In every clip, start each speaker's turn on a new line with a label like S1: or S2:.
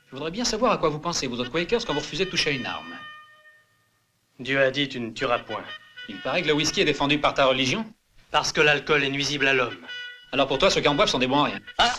S1: Je voudrais bien savoir à quoi vous pensez, vous autres Quakers, quand vous refusez de toucher à une arme.
S2: Dieu a dit, tu ne tueras point.
S1: Il paraît que le whisky est défendu par ta religion.
S2: Parce que l'alcool est nuisible à l'homme.
S1: Alors pour toi, ceux qui en boivent sont des bons à rien.
S2: Ah,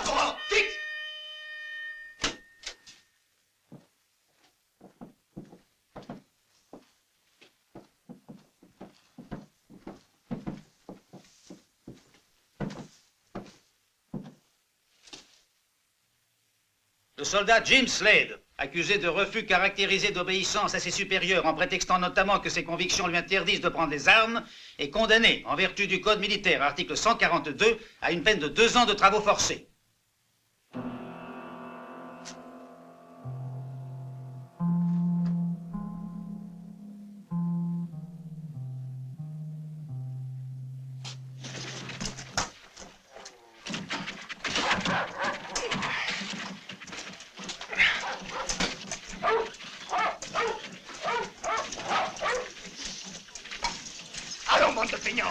S3: Le soldat Jim Slade, accusé de refus caractérisé d'obéissance à ses supérieurs en prétextant notamment que ses convictions lui interdisent de prendre les armes, est condamné, en vertu du Code militaire, article 142, à une peine de 2 ans de travaux forcés.
S4: Allons, bande de feignants.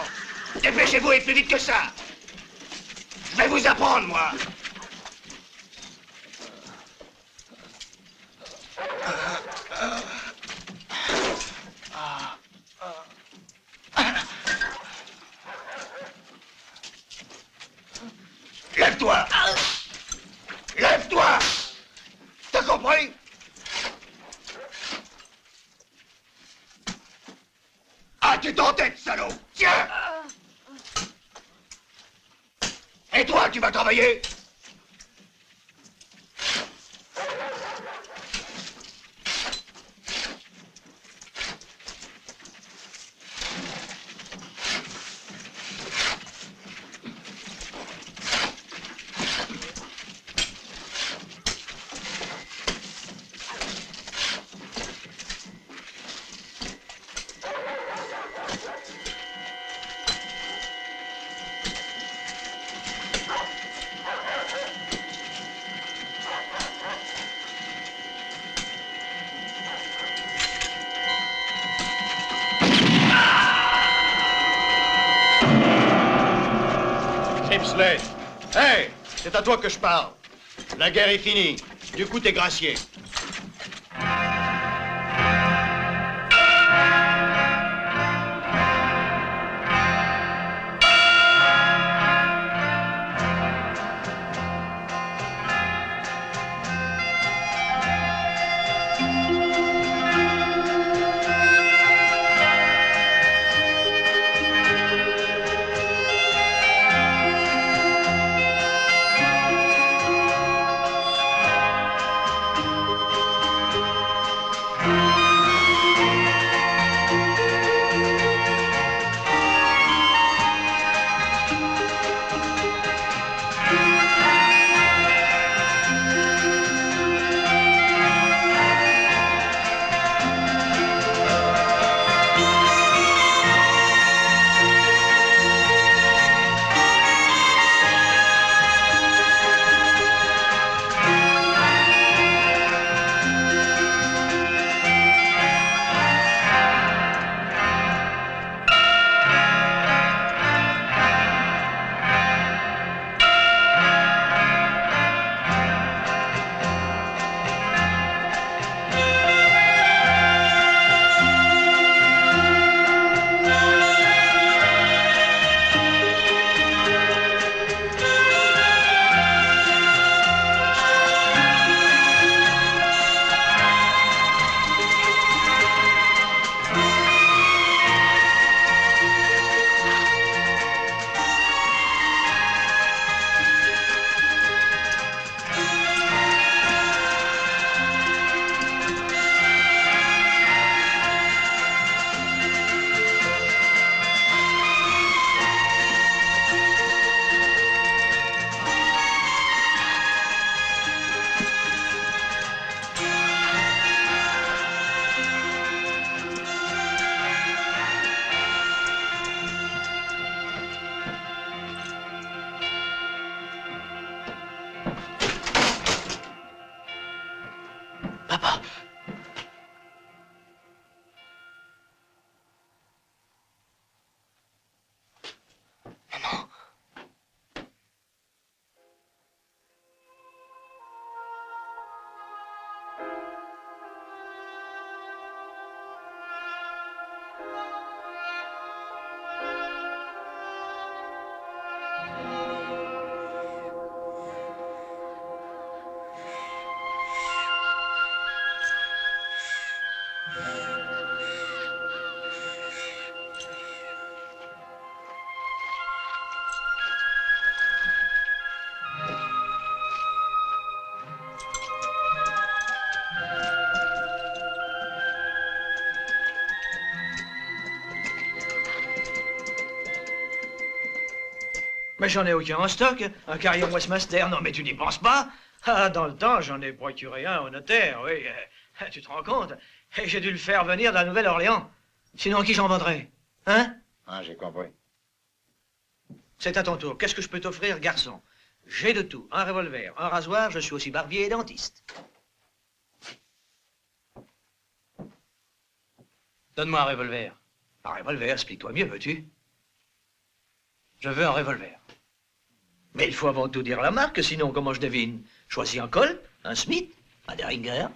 S4: Dépêchez-vous et plus vite que ça. Je vais vous apprendre, moi. Lève-toi. Lève-toi. T'as compris? Ah, tu es en tête, salaud. Tiens. Et toi, tu vas travailler?
S5: Slade. Hey, c'est à toi que je parle. La guerre est finie. Du coup, t'es gracié.
S4: Mais j'en ai aucun en stock. Un carillon Westmaster, non mais tu n'y penses pas? Ah, dans le temps, j'en ai procuré un au notaire, oui. Tu te rends compte? Et j'ai dû le faire venir de la Nouvelle-Orléans. Sinon, qui j'en vendrais? Hein?
S5: Ah, j'ai compris.
S4: C'est à ton tour. Qu'est-ce que je peux t'offrir, garçon? J'ai de tout. Un revolver, un rasoir, je suis aussi barbier et dentiste.
S2: Donne-moi un revolver.
S4: Un revolver, explique-toi mieux, veux-tu?
S2: Je veux un revolver.
S4: Mais il faut avant tout dire la marque, sinon comment je devine? Choisis un Colt, un Smith, un Derringer.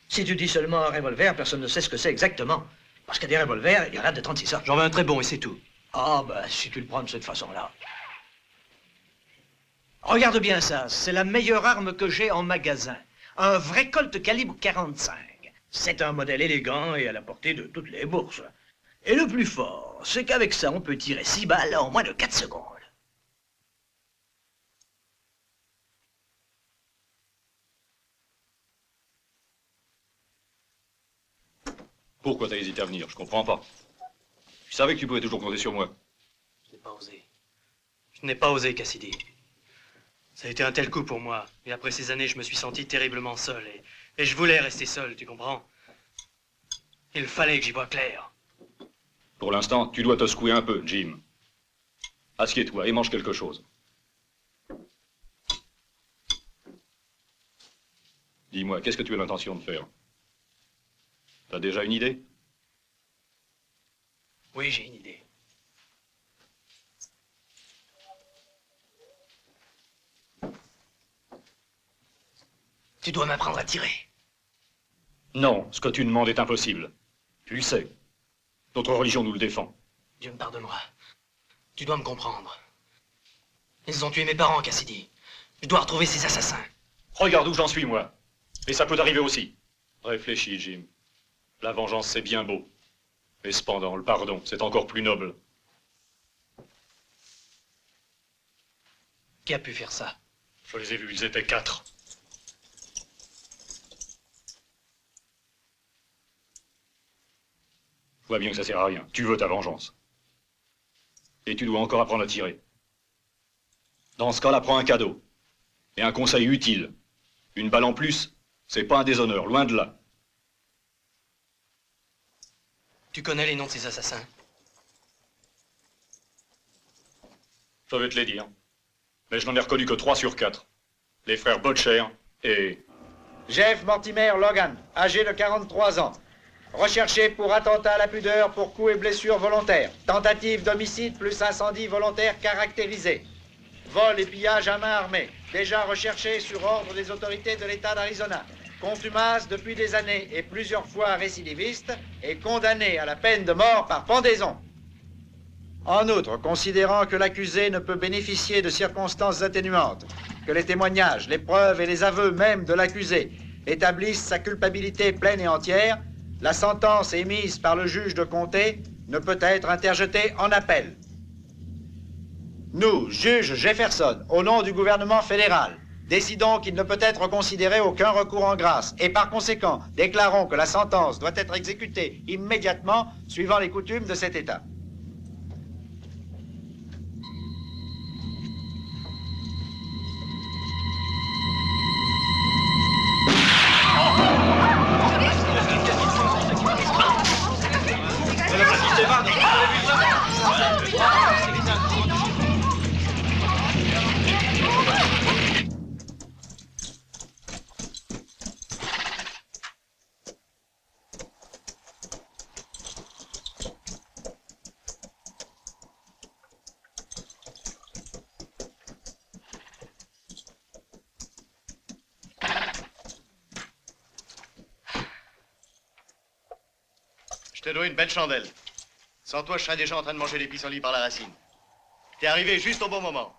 S4: Si tu dis seulement un revolver, personne ne sait ce que c'est exactement. Parce que des revolvers, il y en a de 36 sortes.
S2: J'en veux un très bon et c'est tout.
S4: Ah, ben, si tu le prends de cette façon-là. Regarde bien ça, c'est la meilleure arme que j'ai en magasin. Un vrai Colt calibre 45. C'est un modèle élégant et à la portée de toutes les bourses. Et le plus fort, c'est qu'avec ça, on peut tirer 6 balles en moins de 4 secondes.
S6: Pourquoi t'as hésité à venir? Je comprends pas. Je savais que tu pouvais toujours compter sur moi.
S2: Je n'ai pas osé. Je n'ai pas osé, Cassidy. Ça a été un tel coup pour moi. Et après ces années, je me suis senti terriblement seul. Et je voulais rester seul, tu comprends? Il fallait que j'y voie clair.
S6: Pour l'instant, tu dois te secouer un peu, Jim. Assieds-toi et mange quelque chose. Dis-moi, qu'est-ce que tu as l'intention de faire? T'as déjà une idée?
S2: Oui, j'ai une idée.
S4: Tu dois m'apprendre à tirer.
S6: Non, ce que tu demandes est impossible. Tu le sais. Notre religion nous le défend.
S2: Dieu me pardonne-moi. Tu dois me comprendre. Ils ont tué mes parents, Cassidy. Je dois retrouver ces assassins.
S6: Regarde où j'en suis, moi. Et ça peut t'arriver aussi. Réfléchis, Jim. La vengeance, c'est bien beau. Mais cependant, le pardon, c'est encore plus noble.
S2: Qui a pu faire ça?
S6: Je les ai vus, ils étaient 4. Je vois bien que ça sert à rien. Tu veux ta vengeance. Et tu dois encore apprendre à tirer. Dans ce cas-là, prends un cadeau. Et un conseil utile. Une balle en plus, c'est pas un déshonneur, loin de là.
S2: Tu connais les noms de ces assassins?
S6: Je vais te les dire. Mais je n'en ai reconnu que 3 sur 4. Les frères Botcher et...
S7: Jeff Mortimer Logan, âgé de 43 ans. Recherché pour attentat à la pudeur pour coups et blessures volontaires. Tentative d'homicide plus incendie volontaire caractérisé. Vol et pillage à main armée. Déjà recherché sur ordre des autorités de l'État d'Arizona. Contumace depuis des années et plusieurs fois récidiviste et condamné à la peine de mort par pendaison. En outre, considérant que l'accusé ne peut bénéficier de circonstances atténuantes, que les témoignages, les preuves et les aveux même de l'accusé établissent sa culpabilité pleine et entière, la sentence émise par le juge de comté ne peut être interjetée en appel. Nous, juge Jefferson, au nom du gouvernement fédéral, décidons qu'il ne peut être considéré aucun recours en grâce et par conséquent déclarons que la sentence doit être exécutée immédiatement suivant les coutumes de cet État.
S5: Je te dois une belle chandelle. Sans toi, je serais déjà en train de manger les pissenlits par la racine. T'es arrivé juste au bon moment.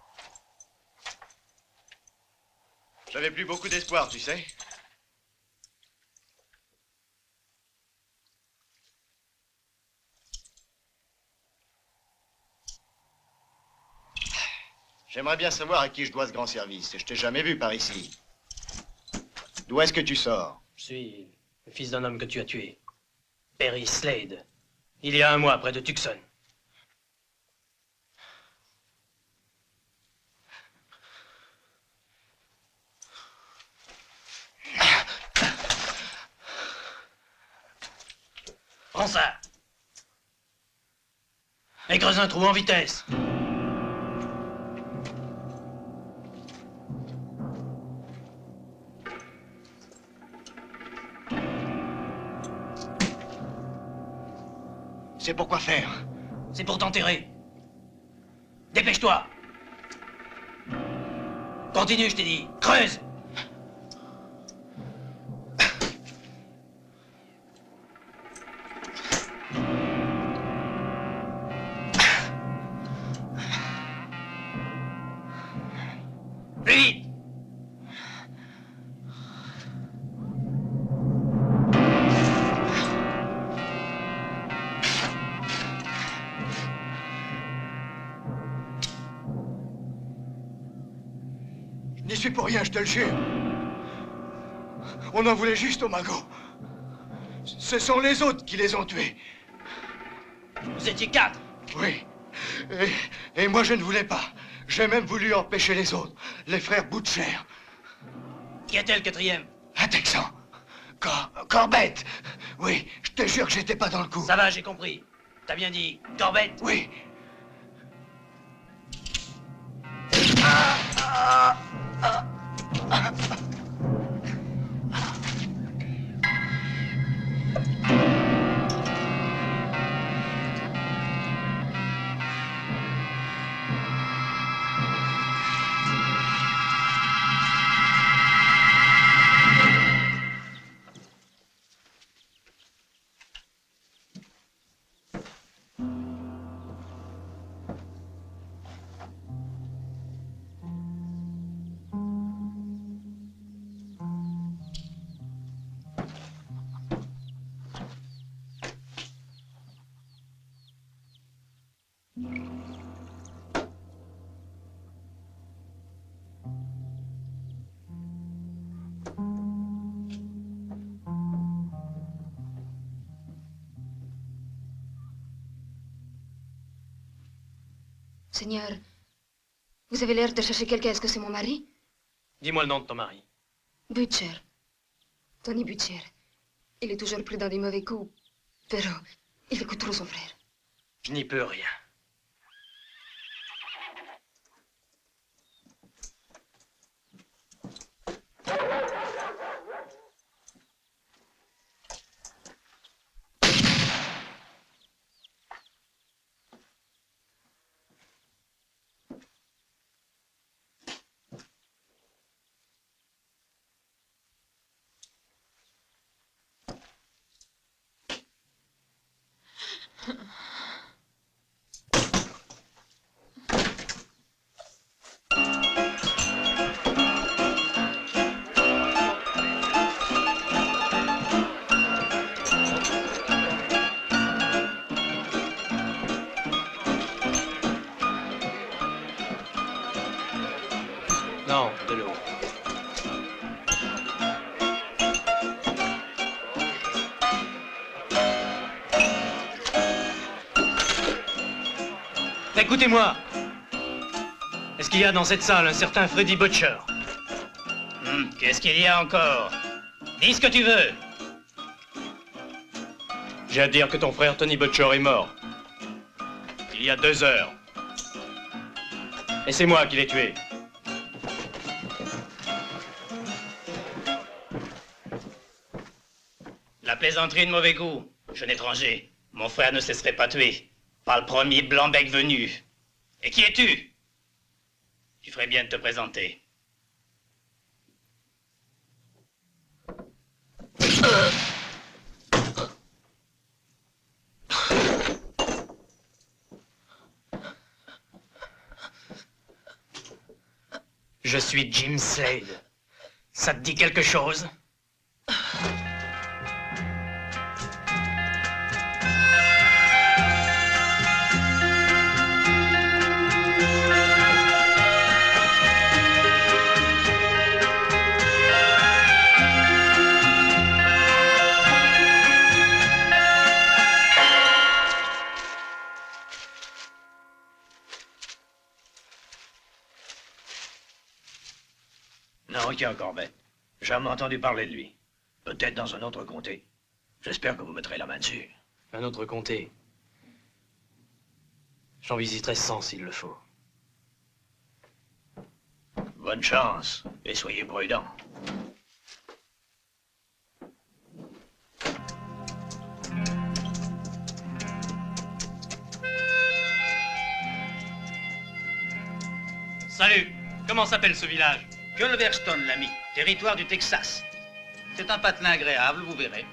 S5: J'avais plus beaucoup d'espoir, tu sais. J'aimerais bien savoir à qui je dois ce grand service. Je t'ai jamais vu par ici. D'où est-ce que tu sors?
S2: Je suis le fils d'un homme que tu as tué. Perry Slade. Il y a 1 mois, près de Tucson.
S4: Prends ça. Et creuse un trou en vitesse.
S5: C'est pour quoi faire?
S4: C'est pour t'enterrer. Dépêche-toi. Continue, je t'ai dit. Creuse. Plus vite.
S5: Je n'y suis pour rien, je te le jure. On en voulait juste au magot. Ce sont les autres qui les ont tués.
S4: Vous étiez 4.
S5: Oui. Et moi, je ne voulais pas. J'ai même voulu empêcher les autres, les frères Butcher.
S4: Qui était le 4e?
S5: Un Texan. Corbett. Oui, je te jure que j'étais pas dans le coup.
S4: Ça va, j'ai compris. T'as bien dit Corbett?
S5: Oui.
S8: Seigneur, vous avez l'air de chercher quelqu'un. Est-ce que c'est mon mari?
S2: Dis-moi le nom de ton mari.
S8: Butcher. Tony Butcher. Il est toujours pris dans des mauvais coups. Pero, il écoute trop son frère.
S2: Je n'y peux rien. Non, de l'eau. Écoutez-moi. Est-ce qu'il y a dans cette salle un certain Freddy Butcher?
S3: Qu'est-ce qu'il y a encore? Dis ce que tu veux.
S2: J'ai à dire que ton frère Tony Butcher est mort. Il y a 2 heures. Et c'est moi qui l'ai tué.
S3: La plaisanterie de mauvais goût. Jeune étranger, mon frère ne se serait pas tué. Pas le premier blanc-bec venu. Et qui es-tu? Tu ferais bien de te présenter.
S4: Je suis Jim Slade. Ça te dit quelque chose?
S7: Non, qui a Corbett. Jamais entendu parler de lui. Peut-être dans un autre comté. J'espère que vous mettrez la main dessus.
S2: Un autre comté. J'en visiterai 100 s'il le faut.
S4: Bonne chance, et soyez prudents.
S2: Salut! Comment s'appelle ce village?
S3: Culverstone, l'ami, territoire du Texas. C'est un patelin agréable, vous verrez.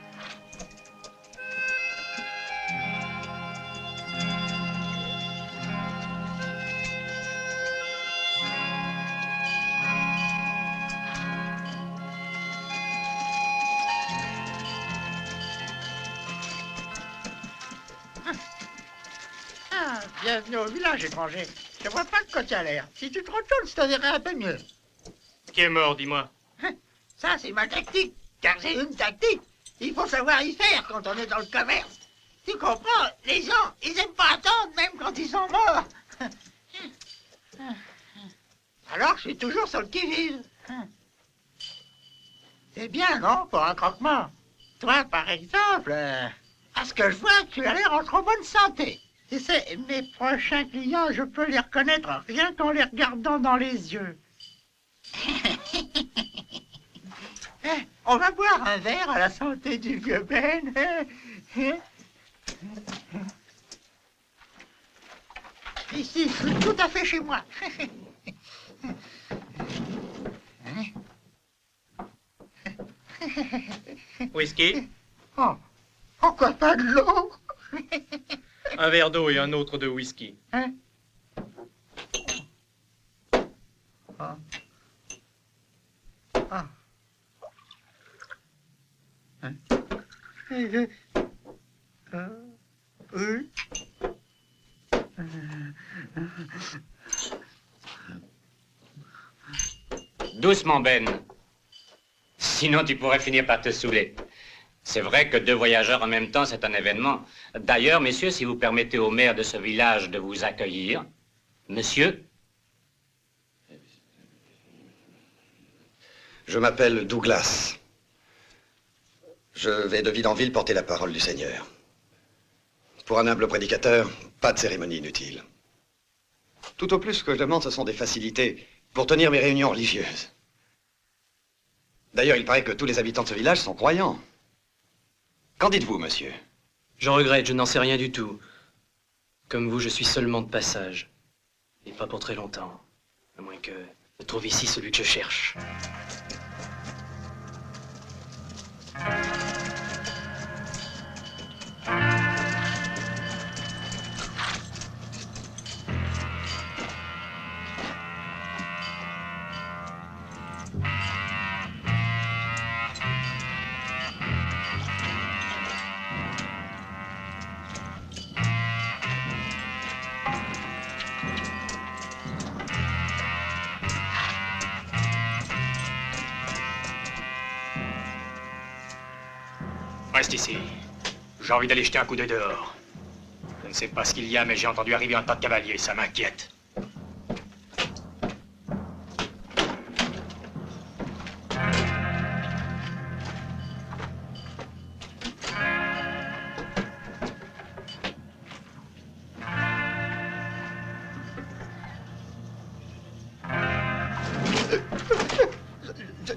S9: Ah, bienvenue au village, étranger. Je vois pas de quoi tu as l'air. Si tu te retournes, je te verrai un peu mieux.
S2: Qui est mort, dis-moi?
S9: Ça, c'est ma tactique. Car j'ai une tactique. Il faut savoir y faire quand on est dans le commerce. Tu comprends? Les gens, ils aiment pas attendre, même quand ils sont morts. Alors, je suis toujours sur le qui-vive. C'est bien, non, pour un croque-mort? Toi, par exemple, à ce que je vois, tu as l'air en trop bonne santé. Tu sais, mes prochains clients, je peux les reconnaître rien qu'en les regardant dans les yeux. On va boire un verre à la santé du vieux Ben. Ici, je suis tout à fait chez moi.
S2: Whisky?
S9: Oh, pourquoi pas de l'eau?
S2: Un verre d'eau et un autre de whisky.
S9: Hein? Ah. Ah. Hein? Oui.
S10: Doucement, Ben. Sinon, tu pourrais finir par te saouler. C'est vrai que 2 voyageurs en même temps, c'est un événement. D'ailleurs, messieurs, si vous permettez au maire de ce village de vous accueillir. Monsieur?
S11: Je m'appelle Douglas. Je vais de ville en ville porter la parole du Seigneur. Pour un humble prédicateur, pas de cérémonie inutile. Tout au plus, ce que je demande, ce sont des facilités pour tenir mes réunions religieuses. D'ailleurs, il paraît que tous les habitants de ce village sont croyants. Qu'en dites-vous, monsieur?
S2: Je regrette, je n'en sais rien du tout. Comme vous, je suis seulement de passage. Et pas pour très longtemps. À moins que je trouve ici celui que je cherche.
S6: Reste ici. J'ai envie d'aller jeter un coup d'œil dehors. Je ne sais pas ce qu'il y a, mais j'ai entendu arriver un tas de cavaliers. Ça m'inquiète.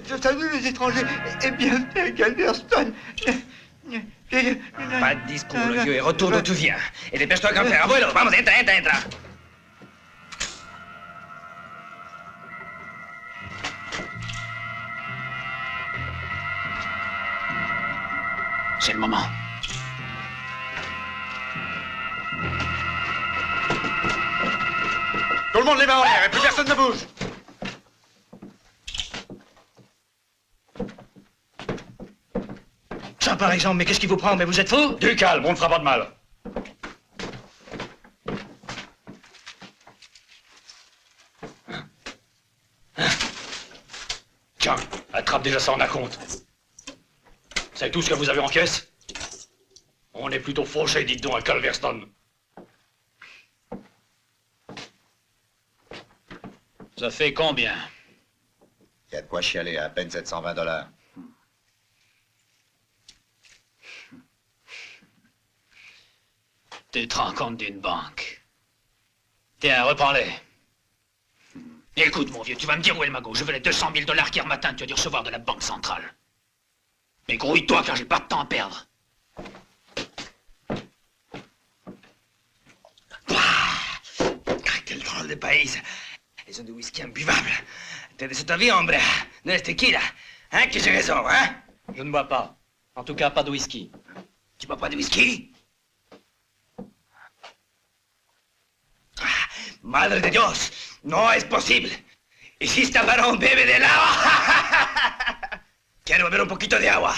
S9: Je salue les étrangers et bienvenue à Galveston.
S4: Pas de discours, le vieux, et retourne où tu viens. Et dépêche-toi, grand-père. Abuelo, vamos, entra.
S1: C'est le moment.
S5: Tout le monde les mains en l'air et plus personne ne bouge.
S4: Ça, par exemple, mais qu'est-ce qui vous prend? Mais vous êtes fou?
S6: Du calme, on ne fera pas de mal. Tiens, attrape déjà ça en acompte. C'est tout ce que vous avez en caisse? On est plutôt fauchés, dites donc, à Culverstone.
S1: Ça fait combien?
S7: Il y a de quoi chialer, à peine $720.
S1: Tu te rends compte d'une banque. Tiens, reprends-les. Écoute, mon vieux, tu vas me dire où est le magot. Je veux les 200 000 $ qu'hier matin tu as dû recevoir de la Banque centrale. Mais grouille-toi, car j'ai pas de temps à perdre.
S4: Quel drôle de pays. Ils ont du whisky imbuvable. T'es de cette vie, hombre. De tequila. Hein, que j'ai raison, hein?
S2: Je ne bois pas. En tout cas, pas de whisky.
S4: Tu bois pas de whisky? Madre de Dios, no es posible. Hiciste a varón bebe del agua. Quiero beber un poquito de agua.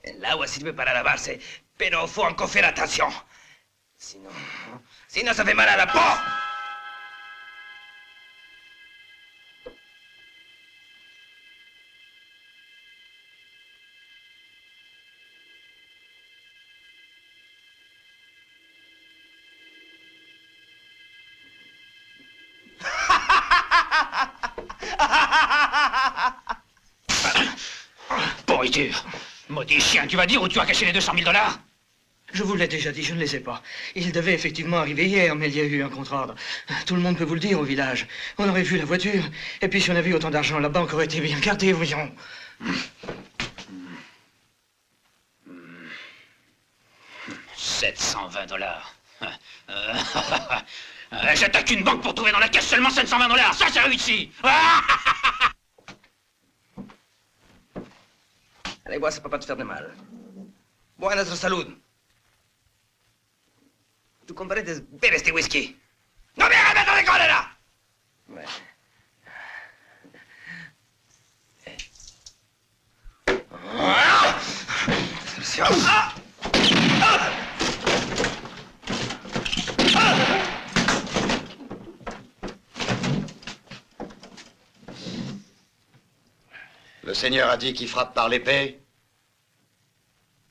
S4: El agua sirve para lavarse, pero faut encore faire attention. Sinon ça fait mal à la peau.
S1: Pourriture. Maudit chien, tu vas dire où tu as caché les 200 000 $?
S4: Je vous l'ai déjà dit, je ne les ai pas. Il devait effectivement arriver hier, mais il y a eu un contre-ordre. Tout le monde peut vous le dire au village. On aurait vu la voiture. Et puis si on avait eu autant d'argent, la banque aurait été bien gardée, voyons.
S1: 720 $. J'attaque une banque pour trouver dans la caisse seulement 720 $. Ça, c'est réussi.
S4: Allez, bois, ça peut pas te faire de mal. Bois à notre salud. Tu comprendes ver este whisky. ¡No me hagas meter de cólera! Ouais.
S11: Le Seigneur a dit qui frappe par l'épée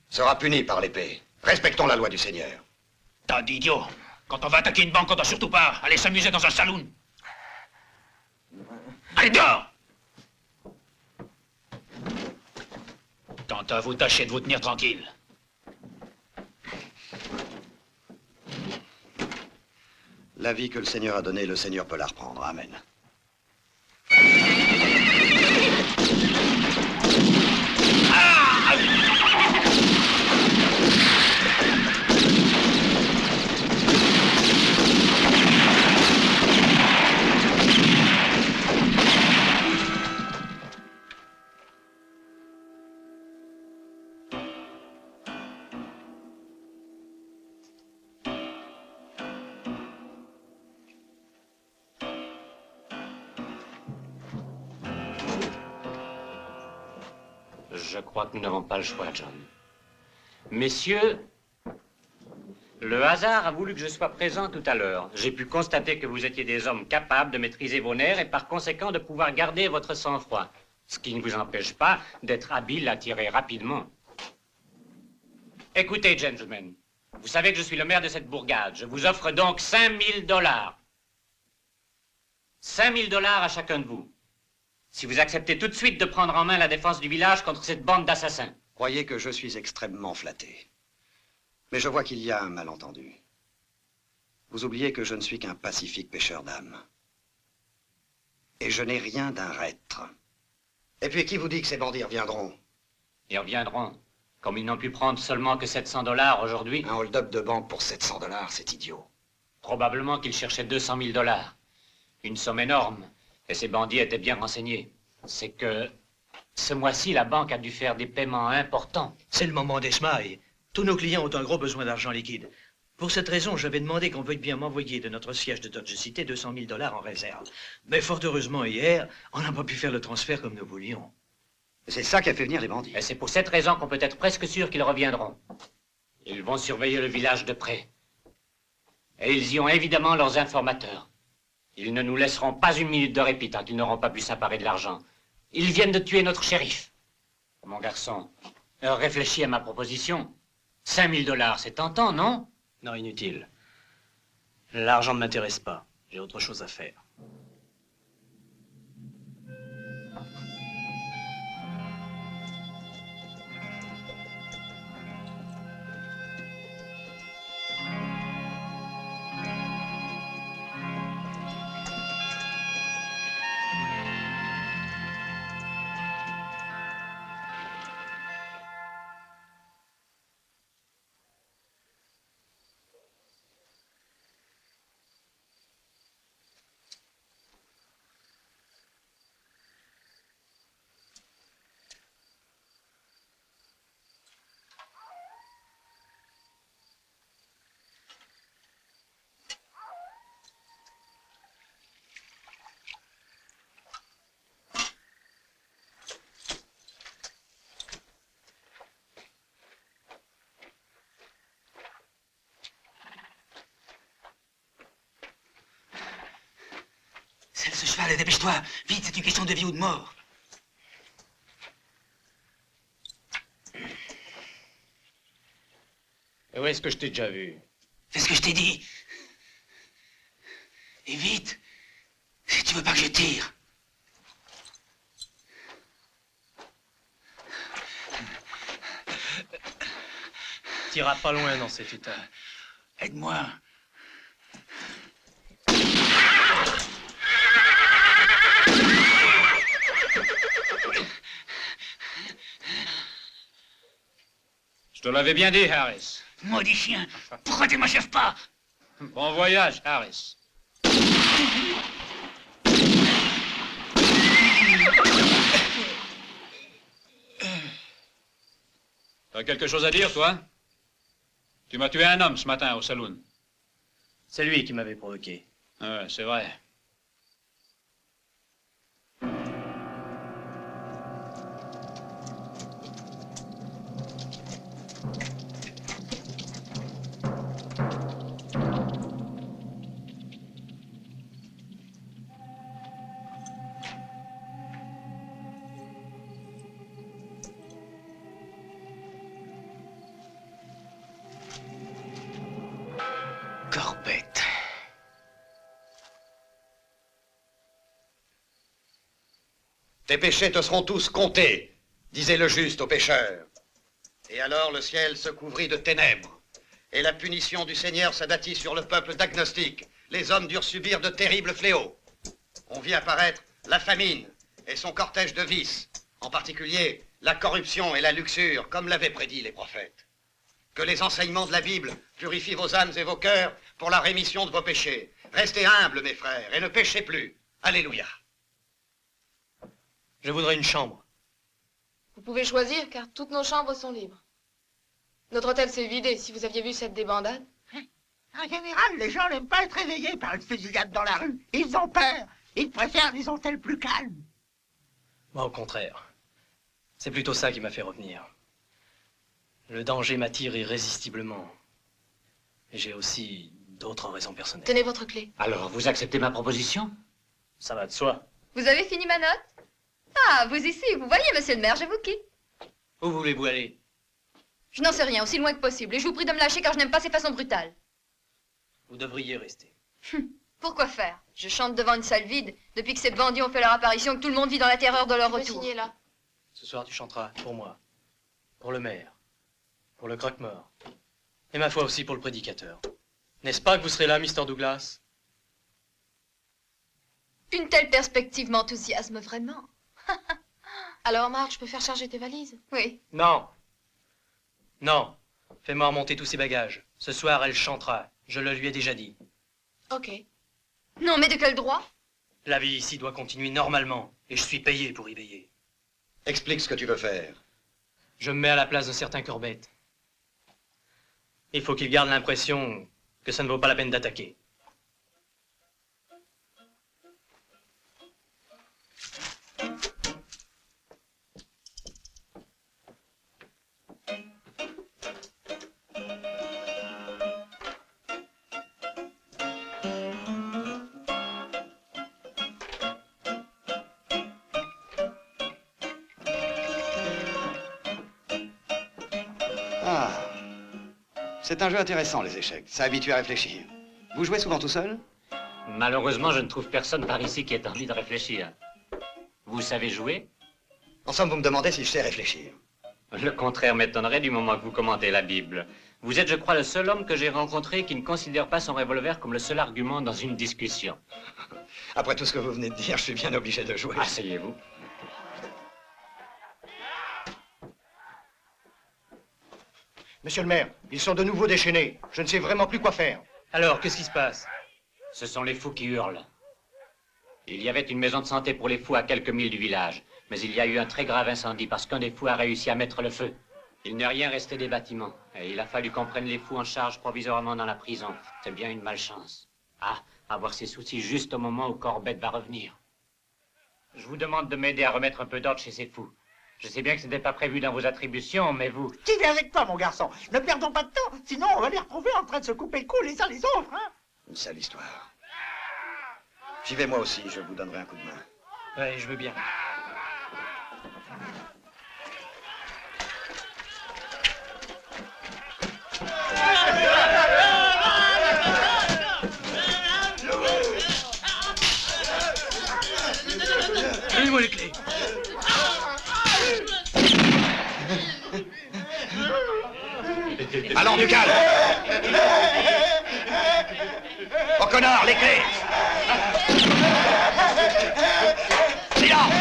S11: sera puni par l'épée. Respectons la loi du Seigneur.
S1: T'as d'idiot. Quand on va attaquer une banque, on doit surtout pas aller s'amuser dans un saloon. Allez, dehors! Quant à vous, tâchez de vous tenir tranquille.
S11: La vie que le Seigneur a donnée, le Seigneur peut la reprendre. Amen.
S10: Je crois que nous n'avons pas le choix, John. Messieurs, le hasard a voulu que je sois présent tout à l'heure. J'ai pu constater que vous étiez des hommes capables de maîtriser vos nerfs et par conséquent de pouvoir garder votre sang-froid. Ce qui ne vous empêche pas d'être habile à tirer rapidement. Écoutez, gentlemen, vous savez que je suis le maire de cette bourgade. Je vous offre donc 5 000 $. 5 000 $ à chacun de vous. Si vous acceptez tout de suite de prendre en main la défense du village contre cette bande d'assassins.
S11: Croyez que je suis extrêmement flatté. Mais je vois qu'il y a un malentendu. Vous oubliez que je ne suis qu'un pacifique pêcheur d'âmes. Et je n'ai rien d'un reître. Et puis qui vous dit que ces bandits reviendront?
S10: Ils reviendront. Comme ils n'ont pu prendre seulement que 700 $ aujourd'hui.
S11: Un hold-up de banque pour 700 $, c'est idiot.
S10: Probablement qu'ils cherchaient 200 000 $. Une somme énorme. Et ces bandits étaient bien renseignés. C'est que ce mois-ci, la banque a dû faire des paiements importants.
S4: C'est le moment des smailles. Tous nos clients ont un gros besoin d'argent liquide. Pour cette raison, j'avais demandé qu'on veuille bien m'envoyer de notre siège de Dodge City 200 000 $ en réserve. Mais fort heureusement, hier, on n'a pas pu faire le transfert comme nous voulions.
S11: C'est ça qui a fait venir les bandits.
S10: Et c'est pour cette raison qu'on peut être presque sûr qu'ils reviendront. Ils vont surveiller le village de près. Et ils y ont évidemment leurs informateurs. Ils ne nous laisseront pas une minute de répit tant qu'ils n'auront pas pu s'emparer de l'argent. Ils viennent de tuer notre shérif. Mon garçon, réfléchis à ma proposition. 5 000 $, c'est tentant, non?
S2: Non, inutile. L'argent ne m'intéresse pas. J'ai autre chose à faire.
S3: Allez, dépêche-toi. Vite, c'est une question de vie ou de mort.
S5: Et où est-ce que je t'ai déjà vu?
S3: Fais ce que je t'ai dit. Et vite. Si tu veux pas que je tire.
S2: T'iras pas loin dans cet état.
S3: Aide-moi.
S10: Je te l'avais bien dit, Harris.
S3: Maudit chien. Pourquoi tu m'achèves pas?
S10: Bon voyage, Harris. T'as quelque chose à dire, toi? Tu m'as tué un homme ce matin au saloon.
S2: C'est lui qui m'avait provoqué.
S10: Ouais, c'est vrai.
S3: Corbett.
S11: Tes péchés te seront tous comptés, disait le juste aux pécheurs. Et alors le ciel se couvrit de ténèbres, et la punition du Seigneur s'abattit sur le peuple d'agnostiques. Les hommes durent subir de terribles fléaux. On vit apparaître la famine et son cortège de vices, en particulier la corruption et la luxure, comme l'avaient prédit les prophètes. Que les enseignements de la Bible purifient vos âmes et vos cœurs pour la rémission de vos péchés. Restez humbles, mes frères, et ne péchez plus. Alléluia.
S2: Je voudrais une chambre.
S8: Vous pouvez choisir, car toutes nos chambres sont libres. Notre hôtel s'est vidé, si vous aviez vu cette débandade.
S9: En général, les gens n'aiment pas être réveillés par une fusillade dans la rue. Ils ont peur. Ils préfèrent les hôtels plus calmes.
S2: Moi, au contraire. C'est plutôt ça qui m'a fait revenir. Le danger m'attire irrésistiblement. Et j'ai aussi d'autres raisons personnelles.
S8: Tenez votre clé.
S10: Alors, vous acceptez ma proposition?
S2: Ça va de soi.
S12: Vous avez fini ma note? Ah, vous ici, vous voyez, monsieur le maire, je vous quitte.
S2: Où voulez-vous aller?
S12: Je n'en sais rien, aussi loin que possible, et je vous prie de me lâcher car je n'aime pas ces façons brutales.
S2: Vous devriez rester.
S12: Pourquoi faire? Je chante devant une salle vide, depuis que ces bandits ont fait leur apparition, que tout le monde vit dans la terreur de leur
S8: Vous
S12: retour.
S8: signez là.
S2: Ce soir, tu chanteras pour moi, pour le maire, pour le croque-mort, et ma foi aussi pour le prédicateur. N'est-ce pas que vous serez là, Mr. Douglas?
S12: Une telle perspective m'enthousiasme vraiment.
S8: Alors, Marc, je peux faire charger tes valises?
S12: Oui.
S2: Non. Non. Fais-moi remonter tous ses bagages. Ce soir, elle chantera. Je le lui ai déjà dit.
S8: Ok.
S12: Non, mais de quel droit?
S2: La vie ici doit continuer normalement, et je suis payé pour y veiller.
S11: Explique ce que tu veux faire.
S2: Je me mets à la place d'un certain Corbett. Il faut qu'il garde l'impression que ça ne vaut pas la peine d'attaquer.
S11: Ah. C'est un jeu intéressant, les échecs. Ça habitue à réfléchir. Vous jouez souvent tout seul?
S10: Malheureusement, je ne trouve personne par ici qui ait envie de réfléchir. Vous savez jouer?
S11: En somme, vous me demandez si je sais réfléchir.
S10: Le contraire m'étonnerait du moment que vous commentez la Bible. Vous êtes, je crois, le seul homme que j'ai rencontré qui ne considère pas son revolver comme le seul argument dans une discussion.
S11: Après tout ce que vous venez de dire, je suis bien obligé de jouer.
S10: Asseyez-vous.
S5: Monsieur le maire, ils sont de nouveau déchaînés. Je ne sais vraiment plus quoi faire.
S2: Alors, qu'est-ce qui se passe?
S10: Ce sont les fous qui hurlent. Il y avait une maison de santé pour les fous à quelques milles du village. Mais il y a eu un très grave incendie parce qu'un des fous a réussi à mettre le feu. Il n'est rien resté des bâtiments. Et il a fallu qu'on prenne les fous en charge provisoirement dans la prison. C'est bien une malchance. Ah, avoir ces soucis juste au moment où Corbett va revenir. Je vous demande de m'aider à remettre un peu d'ordre chez ces fous. Je sais bien que ce n'était pas prévu dans vos attributions, mais vous...
S9: Qui vient avec toi, mon garçon? Ne perdons pas de temps, sinon on va les retrouver en train de se couper le cou les uns les autres, hein?
S11: Une sale histoire. J'y vais moi aussi, je vous donnerai un coup de main.
S2: Ouais, je veux bien.
S4: Donnez-moi les clés.
S11: Allons, du calme. O'Connor, les clés. Silence.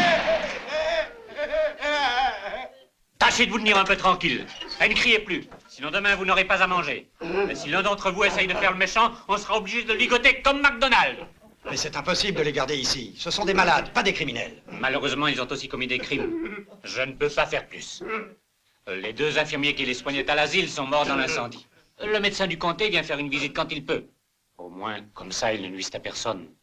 S10: Tâchez de vous tenir un peu tranquille. Et ne criez plus. Sinon demain, vous n'aurez pas à manger. Et si l'un d'entre vous essaye de faire le méchant, on sera obligé de le ligoter comme McDonald's.
S11: Mais c'est impossible de les garder ici. Ce sont des malades, pas des criminels.
S10: Malheureusement, ils ont aussi commis des crimes. Je ne peux pas faire plus. Les 2 infirmiers qui les soignaient à l'asile sont morts dans l'incendie. Le médecin du comté vient faire une visite quand il peut. Au moins, comme ça, ils ne nuisent à personne.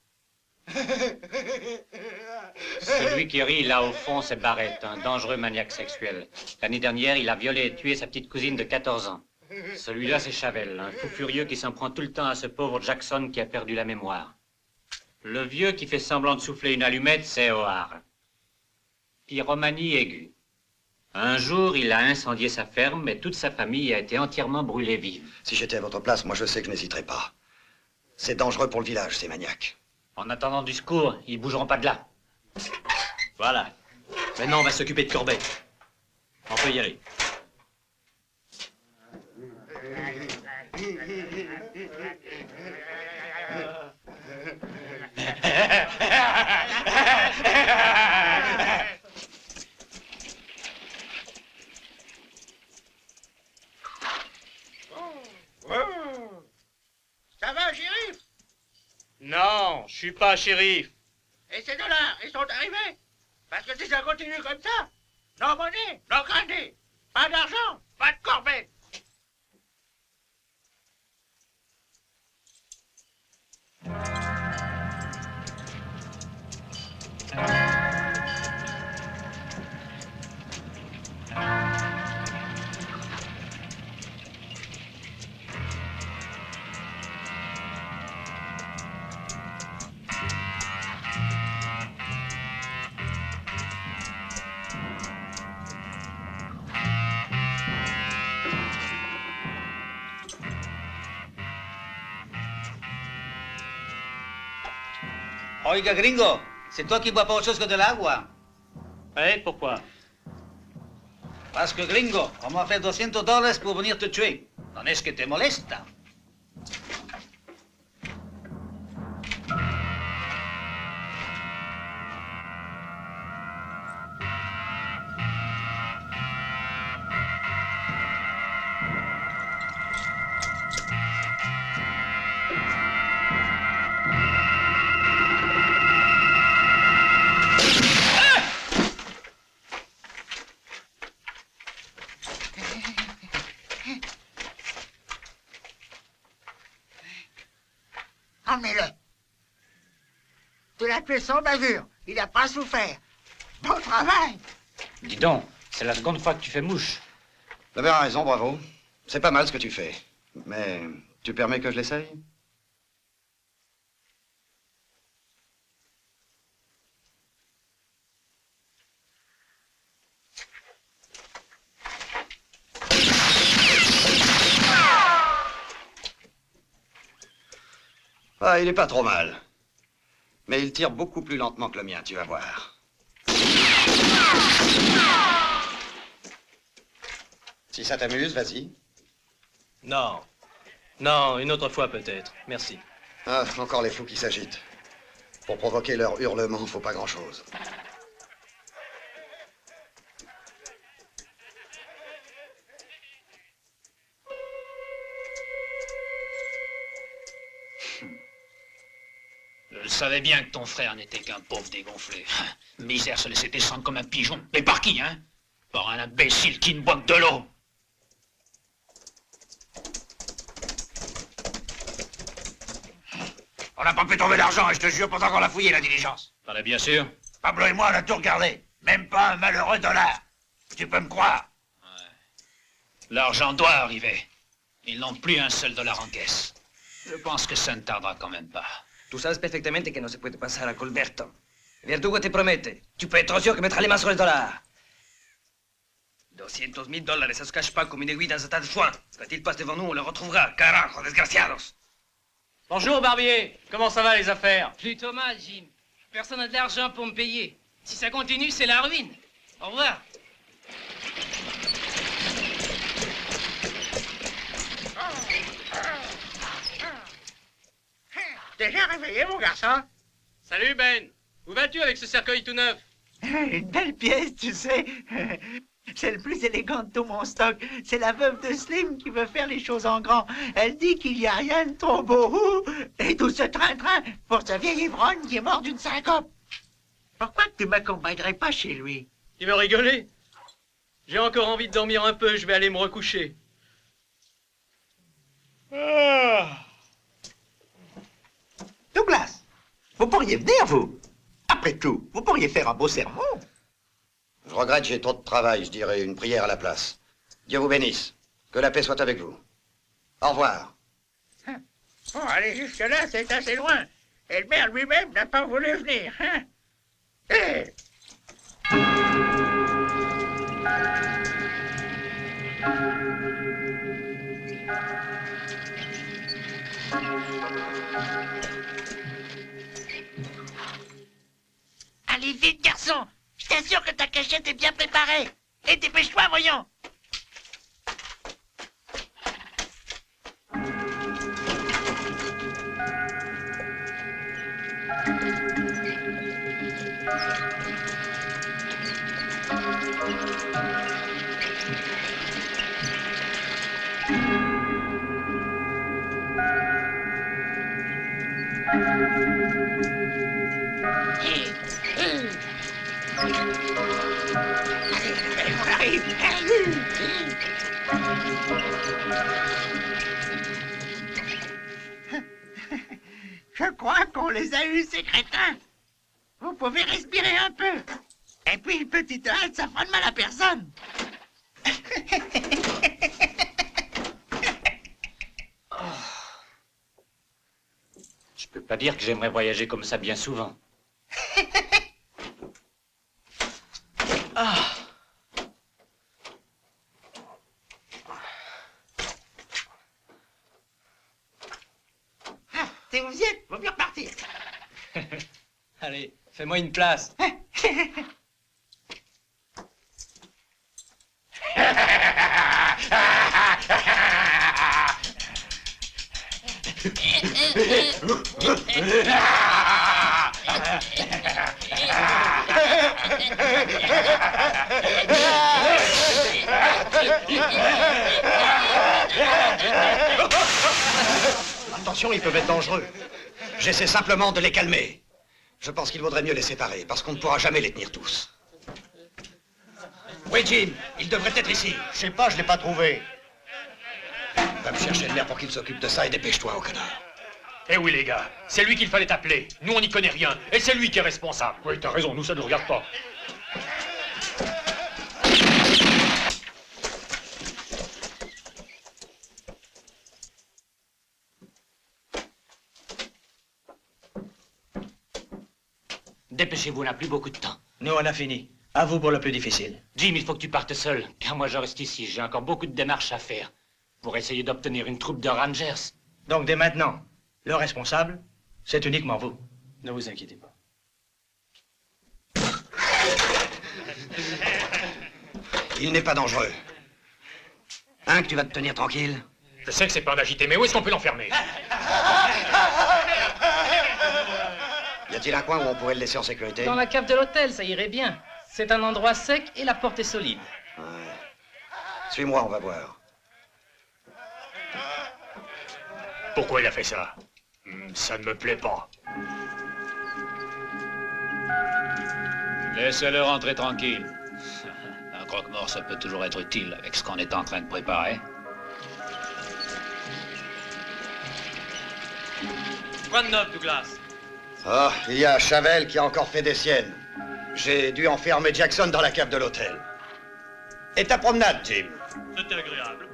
S10: Celui qui rit là au fond, c'est Barrett, un dangereux maniaque sexuel. L'année dernière, il a violé et tué sa petite cousine de 14 ans. Celui-là, c'est Chavel, un fou furieux qui s'en prend tout le temps à ce pauvre Jackson qui a perdu la mémoire. Le vieux qui fait semblant de souffler une allumette, c'est O'Hare. Pyromanie aiguë. Un jour, il a incendié sa ferme et toute sa famille a été entièrement brûlée vive.
S11: Si j'étais à votre place, moi je sais que je n'hésiterais pas. C'est dangereux pour le village, ces maniaques.
S10: En attendant du secours, ils bougeront pas de là.
S2: Voilà. Maintenant, on va s'occuper de Corbett. On peut y aller.
S9: Ça va, shérif?
S2: Non, je suis pas shérif.
S9: Et ces dollars, ils sont arrivés? Parce que si ça continue comme ça, no money, no candy. Pas d'argent, pas de Corbett.
S3: Oiga, gringo, c'est toi qui bois pas autre chose que de l'agua.
S2: Ouais, pourquoi?
S3: Parce que, gringo, on m'a fait $200 pour venir te tuer. ¿No es que te molesta?
S9: Emmenez-le. Tu l'as tué sans bavure. Il n'a pas souffert. Bon travail.
S10: Dis donc, c'est la seconde fois que tu fais mouche.
S11: Vous avez raison, bravo. C'est pas mal ce que tu fais. Mais tu permets que je l'essaye? Ah, il est pas trop mal. Mais il tire beaucoup plus lentement que le mien, tu vas voir. Si ça t'amuse, vas-y.
S2: Non. Non, une autre fois peut-être. Merci.
S11: Ah, encore les fous qui s'agitent. Pour provoquer leur hurlement, faut pas grand-chose.
S1: Je savais bien que ton frère n'était qu'un pauvre dégonflé. Misère se laisser descendre comme un pigeon. Mais par qui, hein? Par un imbécile qui ne boit que de l'eau.
S3: On n'a pas pu trouver l'argent et je te jure pourtant qu'on l'a fouillé, la diligence.
S1: T'en es bien sûr?
S3: Pablo et moi, on a tout regardé. Même pas un malheureux dollar. Tu peux me croire.
S1: L'argent doit arriver. Ils n'ont plus un seul dollar en caisse. Je pense que ça ne tardera quand même pas.
S4: Tú sabes perfectamente que no se puede pasar a Colberto. Verdugo te promete. Tu peux être sûr que mettra les mains sur les dollars. $200,000, ça se cache pas comme une aiguille dans un tas de foin. Quand il passe devant nous, on le retrouvera. Carajo, desgraciados.
S2: Bonjour, Barbier. Comment ça va, les affaires?
S13: Plutôt mal, Jim. Personne n'a de l'argent pour me payer. Si ça continue, c'est la ruine. Au revoir.
S9: Déjà réveillé, mon garçon?
S2: Salut, Ben. Où vas-tu avec ce cercueil tout neuf?
S9: Une belle pièce, tu sais. C'est le plus élégant de tout mon stock. C'est la veuve de Slim qui veut faire les choses en grand. Elle dit qu'il n'y a rien de trop beau. Et tout ce train-train pour sa vieille ivrogne qui est morte d'une syncope. Pourquoi que tu m'accompagnerais pas chez lui?
S2: Tu veux rigoler? J'ai encore envie de dormir un peu, je vais aller me recoucher.
S9: Douglas, vous pourriez venir, vous. Après tout, vous pourriez faire un beau sermon.
S11: Je regrette, j'ai trop de travail, je dirais une prière à la place. Dieu vous bénisse. Que la paix soit avec vous. Au revoir.
S9: Bon, aller jusque-là, c'est assez loin. Et le maire lui-même n'a pas voulu venir, hein? Eh! Allez vite, garçon! Je t'assure que ta cachette est bien préparée. Et dépêche-toi, voyons! On arrive. Je crois qu'on les a eus, ces crétins. Vous pouvez respirer un peu. Et puis une petite halte, ça fera de mal à personne.
S10: Je peux pas dire que j'aimerais voyager comme ça bien souvent.
S9: Si vous y êtes, vaut mieux repartir.
S2: Allez, fais-moi une place.
S11: Attention, ils peuvent être dangereux. J'essaie simplement de les calmer. Je pense qu'il vaudrait mieux les séparer, parce qu'on ne pourra jamais les tenir tous. Oui, Jim, il devrait être ici.
S5: Je sais pas, je l'ai pas trouvé.
S11: Va me chercher le maire pour qu'il s'occupe de ça et dépêche-toi, au canard.
S1: Eh oui, les gars, c'est lui qu'il fallait appeler. Nous, on n'y connaît rien. Et c'est lui qui est responsable.
S6: Oui, t'as raison, nous, ça ne nous regarde pas.
S10: Dépêchez-vous, on n'a plus beaucoup de temps.
S4: Nous, on a fini. À vous pour le plus difficile.
S10: Jim, il faut que tu partes seul, car moi je reste ici. J'ai encore beaucoup de démarches à faire pour essayer d'obtenir une troupe de Rangers.
S4: Donc, dès maintenant, le responsable, c'est uniquement vous.
S2: Ne vous inquiétez pas.
S11: Il n'est pas dangereux. Hein, que tu vas te tenir tranquille?
S1: Je sais que c'est pas un agité, mais où est-ce qu'on peut l'enfermer?
S11: Y a-t-il un coin où on pourrait le laisser en sécurité?
S13: Dans la cave de l'hôtel, ça irait bien. C'est un endroit sec et la porte est solide.
S11: Ouais. Suis-moi, on va voir.
S1: Pourquoi il a fait ça? Ça ne me plaît pas.
S14: Laissez-le rentrer tranquille. Un croque-mort, ça peut toujours être utile avec ce qu'on est en train de préparer.
S2: Quoi de neuf, Douglas?
S11: Ah, il y a Chavel qui a encore fait des siennes. J'ai dû enfermer Jackson dans la cave de l'hôtel. Et ta promenade, Jim?
S2: C'était agréable.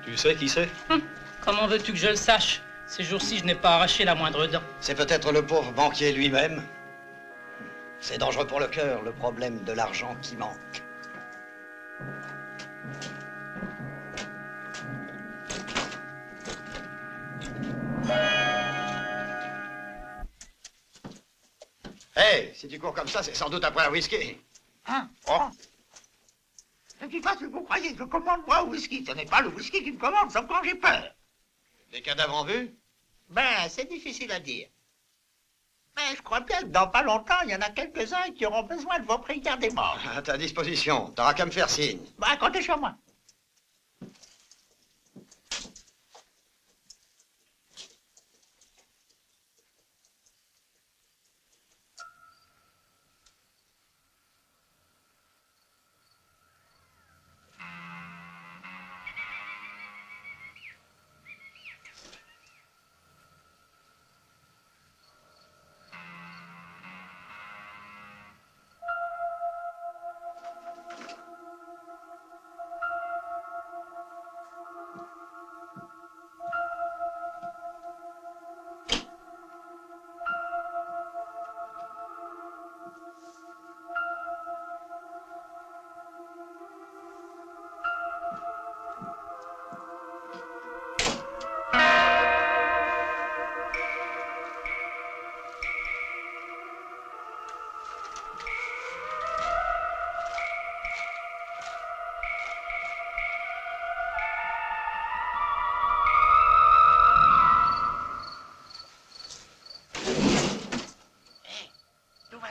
S2: Tu sais qui c'est?
S13: Comment veux-tu que je le sache? Ces jours-ci, je n'ai pas arraché la moindre dent.
S11: C'est peut-être le pauvre banquier lui-même. C'est dangereux pour le cœur, le problème de l'argent qui manque. Hey, si tu cours comme ça, c'est sans doute après un whisky.
S9: Hein? Oh. Je ne sais pas si vous croyez que je commande moi au whisky. Ce n'est pas le whisky qui me commande, sauf quand j'ai peur.
S11: Des cadavres en vue?
S9: Ben, c'est difficile à dire. Mais je crois bien que dans pas longtemps, il y en a quelques-uns qui auront besoin de vos prières des morts.
S11: À ta disposition, t'auras qu'à me faire signe.
S9: Ben, comptez sur moi.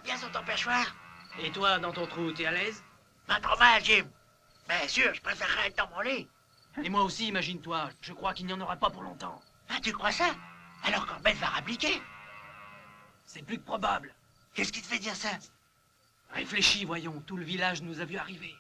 S9: Bien sur ton perchoir.
S13: Et toi, dans ton trou, t'es à l'aise?
S9: Pas trop mal, Jim. Bien sûr, je préférerais être dans mon lit.
S13: Et moi aussi, imagine-toi. Je crois qu'il n'y en aura pas pour longtemps.
S9: Ah, tu crois ça? Alors Corbett va rappliquer.
S13: C'est plus que probable.
S9: Qu'est-ce qui te fait dire ça?
S13: Réfléchis, voyons. Tout le village nous a vu arriver.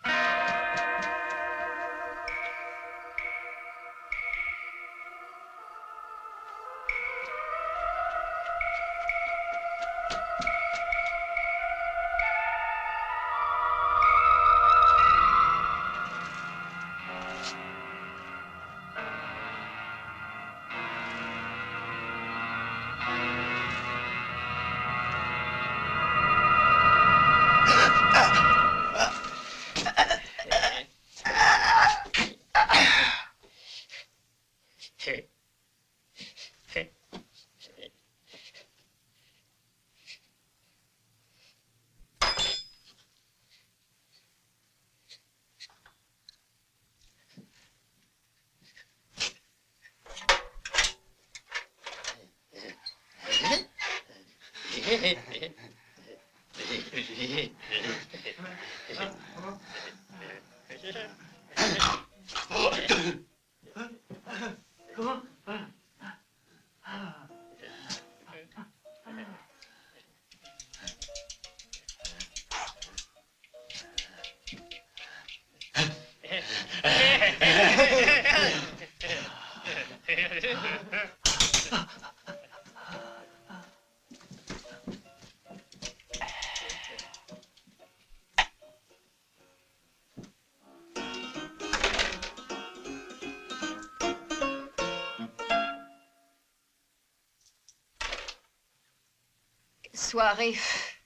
S12: Soirée.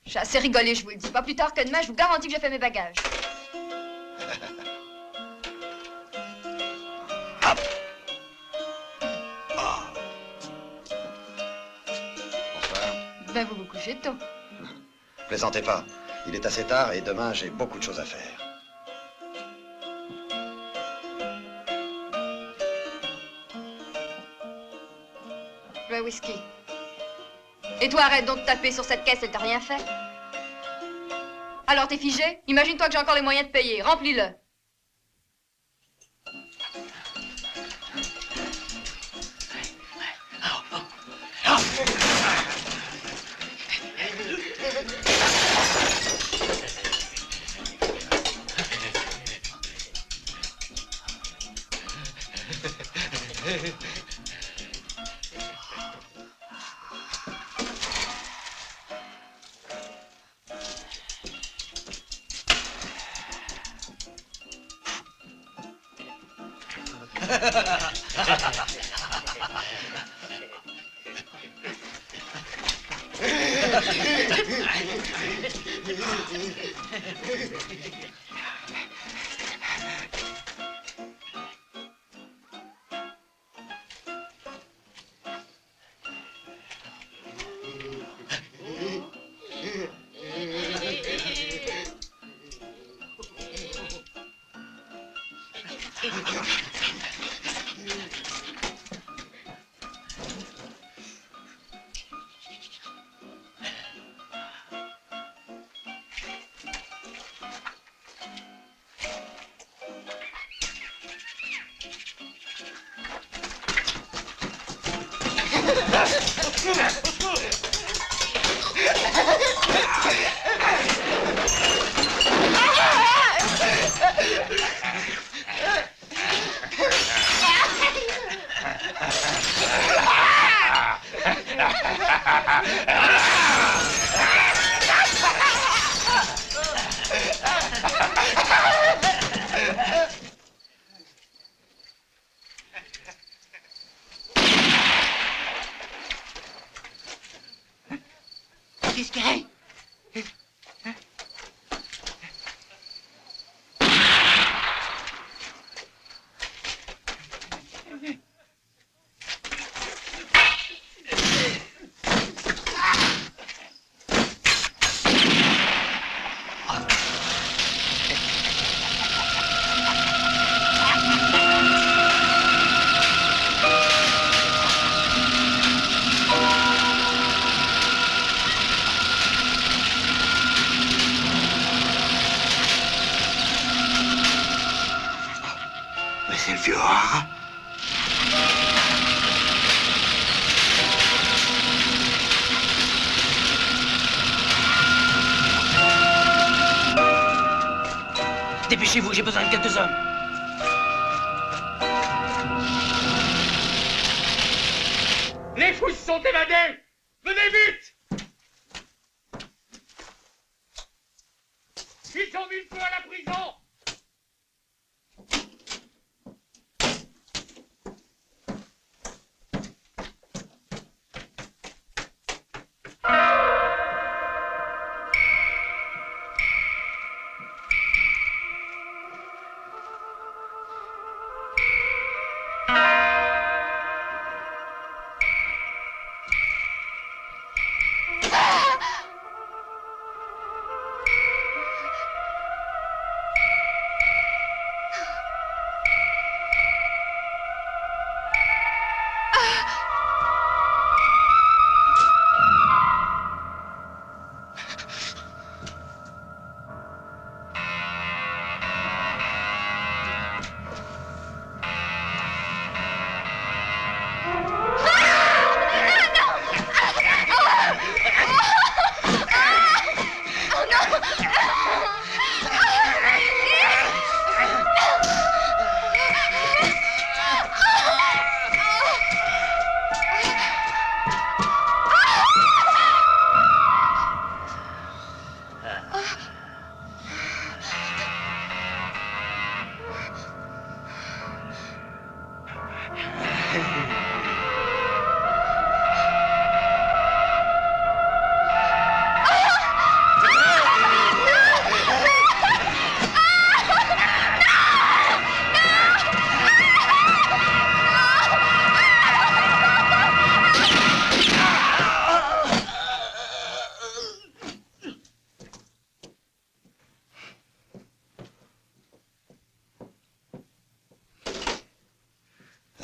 S12: J'ai assez rigolé, je vous le dis. Pas plus tard que demain, je vous garantis que j'ai fait mes bagages.
S11: Bonsoir.
S12: Ben, vous vous couchez tôt.
S11: Plaisantez pas. Il est assez tard et demain, j'ai beaucoup de choses à faire.
S12: Le whisky. Et toi, arrête donc de taper sur cette caisse, elle t'a rien fait. Alors, t'es figé? Imagine-toi que j'ai encore les moyens de payer. Remplis-le.
S9: Qu'est-ce qu'il y a? Mais c'est le vieux rat.
S4: Dépêchez-vous, j'ai besoin de quelques hommes.
S15: Les fous se sont évadés! Venez vite! Ils ont mis le feu à la prison!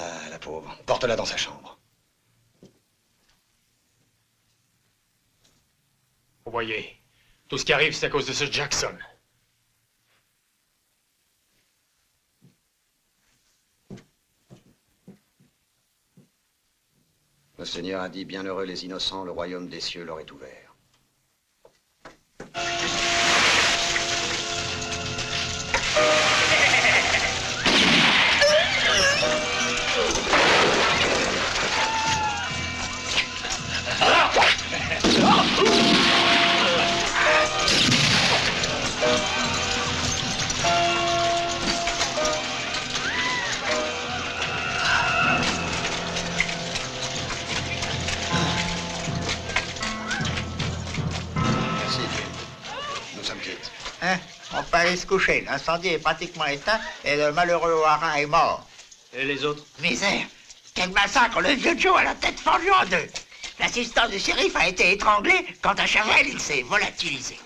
S11: Ah, la pauvre. Porte-la dans sa chambre.
S15: Vous voyez, tout ce qui arrive, c'est à cause de ce Jackson.
S11: Le Seigneur a dit, bienheureux les innocents, le royaume des cieux leur est ouvert.
S9: aller se coucher. L'incendie est pratiquement éteint et le malheureux Warin est mort.
S2: Et les autres?
S9: Misère! Quel massacre! Le vieux Joe a la tête fendue en deux. L'assistant du shérif a été étranglé quand à Chavel, il s'est volatilisé.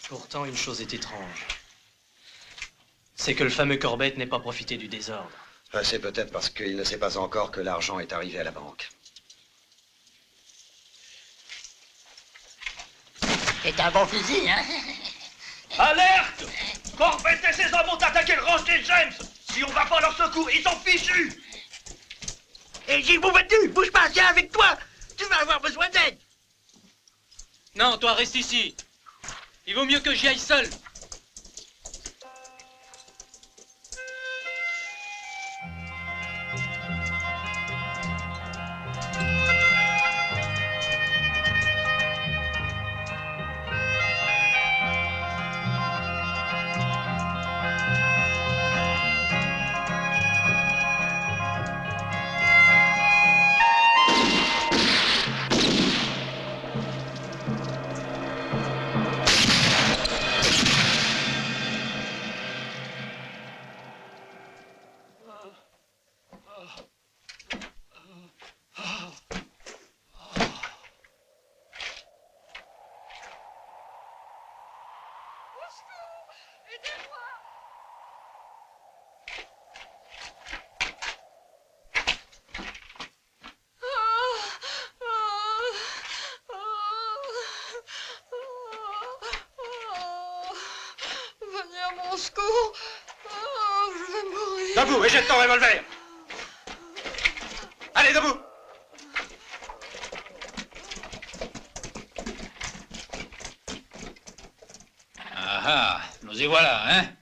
S2: Pourtant, une chose est étrange. C'est que le fameux Corbett n'ait pas profité du désordre.
S11: C'est peut-être parce qu'il ne sait pas encore que l'argent est arrivé à la banque.
S9: C'est un bon fusil, hein?
S15: Alerte! Corbett et ses hommes ont attaqué le ranch des James! Si on va pas leur secours, ils sont fichus!
S9: Et Gilles Boubattu, bouge pas, viens avec toi! Tu vas avoir besoin d'aide!
S2: Non, toi, reste ici. Il vaut mieux que j'y aille seul.
S15: Debout et jette ton revolver. Allez, debout.
S1: Ah, nous y voilà, hein?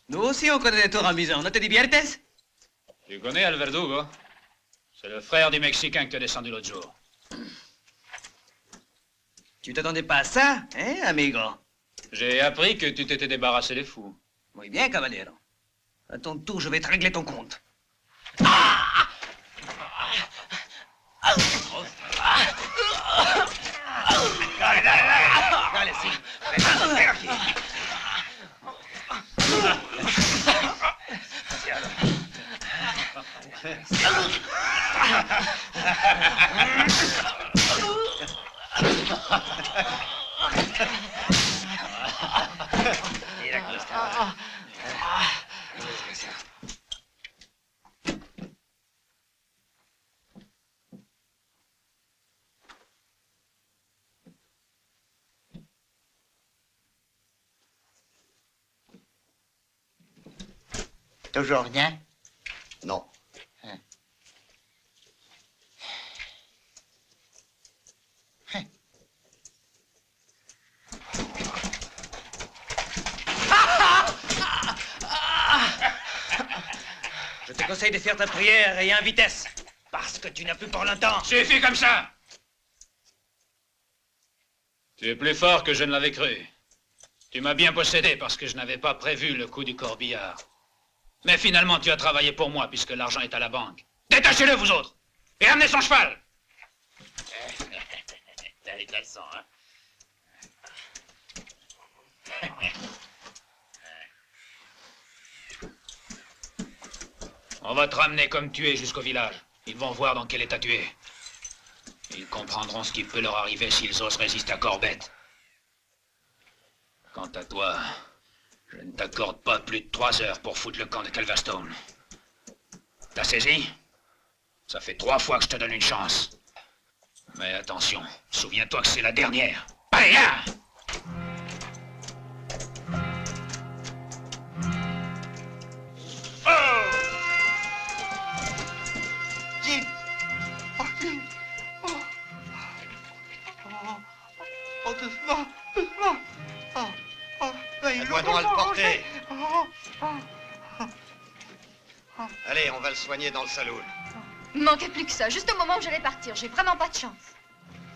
S16: Nous aussi, on connaît les tours en bison. ¿No te diviertes?
S1: Tu connais Al Verdugo? C'est le frère du Mexicain que tu as descendu l'autre jour.
S16: Tu t'attendais pas à ça, hein, amigo?
S1: J'ai appris que tu t'étais débarrassé des fous.
S16: Muy bien, caballero. À ton tour, je vais te régler ton compte.
S9: Dale, sí. Ven aquí.
S15: Mira cómo está.
S9: Toujours rien?
S11: Non.
S4: Je te conseille de faire ta prière et en vitesse, parce que tu n'as plus pour longtemps.
S1: Suffit comme ça! Tu es plus fort que je ne l'avais cru. Tu m'as bien possédé parce que je n'avais pas prévu le coup du corbillard. Mais finalement, tu as travaillé pour moi puisque l'argent est à la banque. Détachez-le, vous autres! Et amenez son cheval!
S15: T'as les glaçons, hein?
S1: On va te ramener comme tu es jusqu'au village. Ils vont voir dans quel état tu es. Ils comprendront ce qui peut leur arriver s'ils osent résister à Corbett. Quant à toi, je ne t'accorde pas plus de 3 heures pour foutre le camp de Calverstone. T'as saisi? Ça fait 3 fois que je te donne une chance. Mais attention, souviens-toi que c'est la dernière. Allez, là!
S9: Gilles! Oh, Gilles! Oh, doucement, doucement!
S11: Elle doit le porter. Allez, on va le soigner dans le saloon.
S12: Il me manquait plus que ça, juste au moment où j'allais partir. J'ai vraiment pas de chance.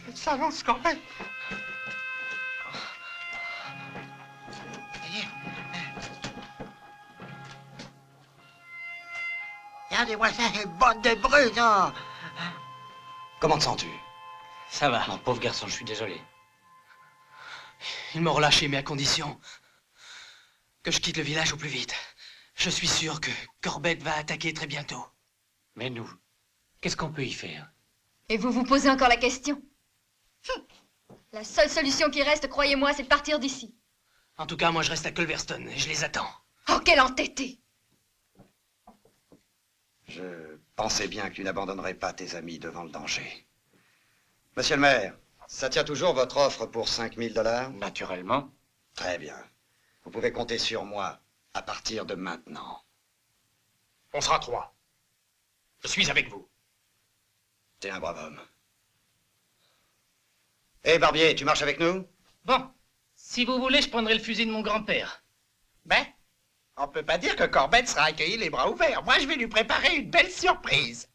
S9: Le salon Scorbet! Regardez-moi ça, une bande de brutes, hein!
S11: Comment te sens-tu?
S2: Ça va.
S10: Mon pauvre garçon, je suis désolé.
S2: Ils m'ont relâché, mais à condition
S13: Que je quitte le village au plus vite. Je suis sûr que Corbett va attaquer très bientôt.
S10: Mais nous, qu'est-ce qu'on peut y faire?
S12: Et vous vous posez encore la question? La seule solution qui reste, croyez-moi, c'est de partir d'ici.
S13: En tout cas, moi je reste à Culverston et je les attends.
S12: Oh, quel entêté!
S11: Je pensais bien que tu n'abandonnerais pas tes amis devant le danger. Monsieur le maire, ça tient toujours votre offre pour 5 000 $?
S10: Naturellement.
S11: Très bien. Vous pouvez compter sur moi à partir de maintenant.
S1: On sera 3. Je suis avec vous.
S11: T'es un brave homme. Hé, Barbier, tu marches avec nous?
S13: Bon, si vous voulez, je prendrai le fusil de mon grand-père.
S9: Ben, on peut pas dire que Corbett sera accueilli les bras ouverts. Moi, je vais lui préparer une belle surprise.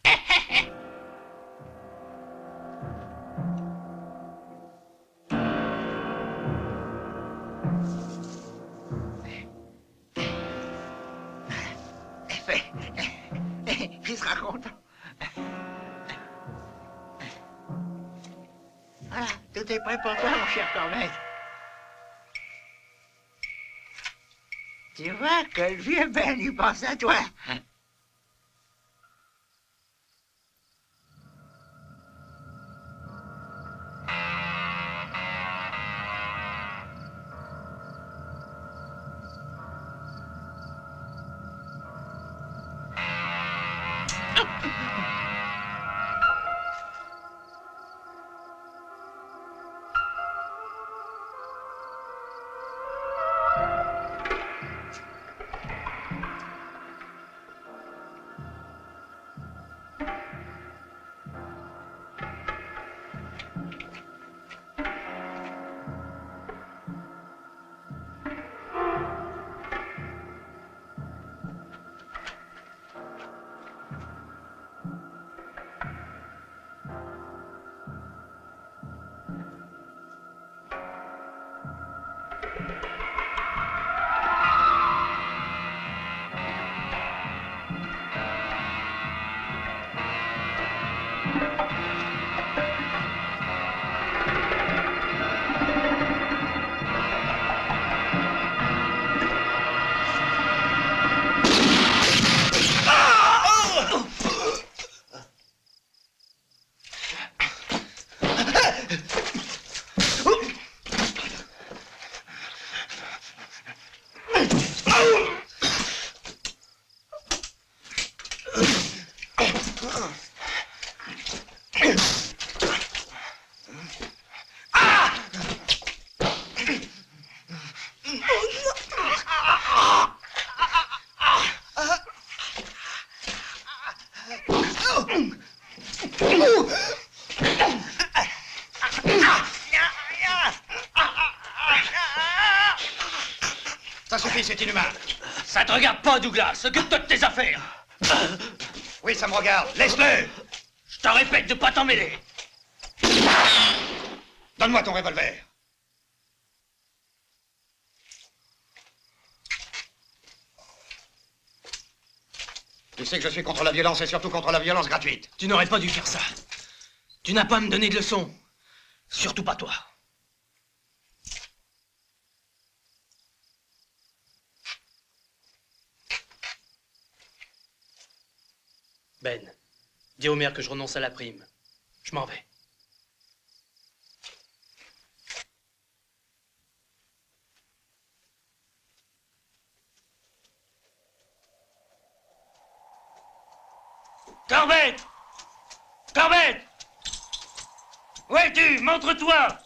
S9: Il sera content. Voilà, tout est prêt pour toi, mon cher Corbett. Tu vois que le vieux Ben, il pense à toi.
S3: Ça suffit, c'est inhumain.
S15: Ça te regarde pas, Douglas. Occupe-toi de tes affaires.
S3: Oui, ça me regarde. Laisse-le.
S15: Je te répète de pas t'en mêler.
S3: Donne-moi ton revolver. Tu sais que je suis contre la violence et surtout contre la violence gratuite.
S13: Tu n'aurais pas dû faire ça. Tu n'as pas à me donner de leçons. Surtout pas toi. Ben, dis au maire que je renonce à la prime. Je m'en vais.
S15: Corbett! Corbett! Où es-tu? Montre-toi!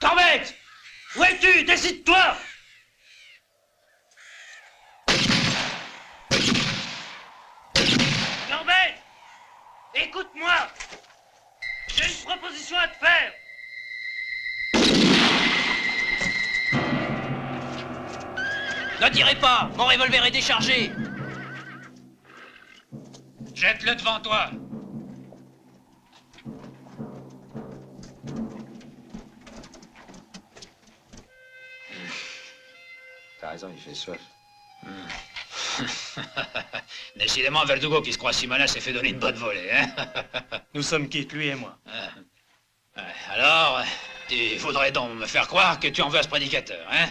S15: Corbett! Où es-tu? Décide-toi! Corbett! Écoute-moi! J'ai une proposition à te faire!
S13: Ne tirez pas! Mon revolver est déchargé!
S1: Jette-le devant toi.
S11: raison, il fait soif.
S1: Décidément, Verdugo qui se croit Simona s'est fait donner une bonne volée, hein.
S2: Nous sommes quittes, lui et moi.
S1: Alors, tu voudrais donc me faire croire que tu en veux à ce prédicateur, hein?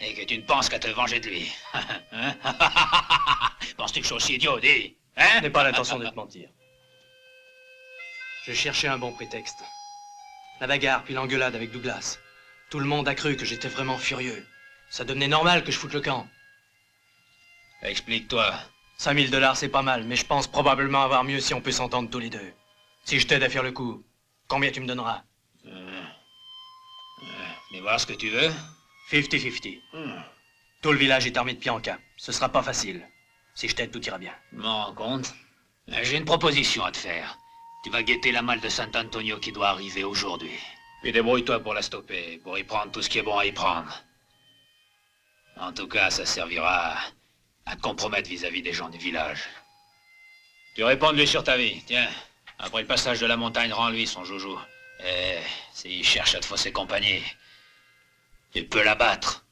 S1: Et que tu ne penses qu'à te venger de lui. Hein? Penses-tu que je suis aussi idiot, dis? Hein?
S2: Je n'ai pas l'intention de te mentir. Je cherchais un bon prétexte. La bagarre, puis l'engueulade avec Douglas. Tout le monde a cru que j'étais vraiment furieux. Ça devenait normal que je foute le camp.
S1: Explique-toi.
S2: 5 000 $, c'est pas mal, mais je pense probablement avoir mieux si on peut s'entendre tous les deux. Si je t'aide à faire le coup, combien tu me donneras?
S1: Mais voir ce que tu veux?
S2: 50-50. Tout le village est armé de pied en cap. Ce sera pas facile. Si je t'aide, tout ira bien.
S1: Je m'en rends compte. J'ai une proposition à te faire. Tu vas guetter la malle de Sant'Antonio qui doit arriver aujourd'hui. Puis débrouille-toi pour la stopper, pour y prendre tout ce qui est bon à y prendre. En tout cas, ça servira à te compromettre vis-à-vis des gens du village. Tu réponds de lui sur ta vie, tiens. Après le passage de la montagne, rends-lui son joujou. Et s'il cherche à te fausser compagnie, tu peux l'abattre.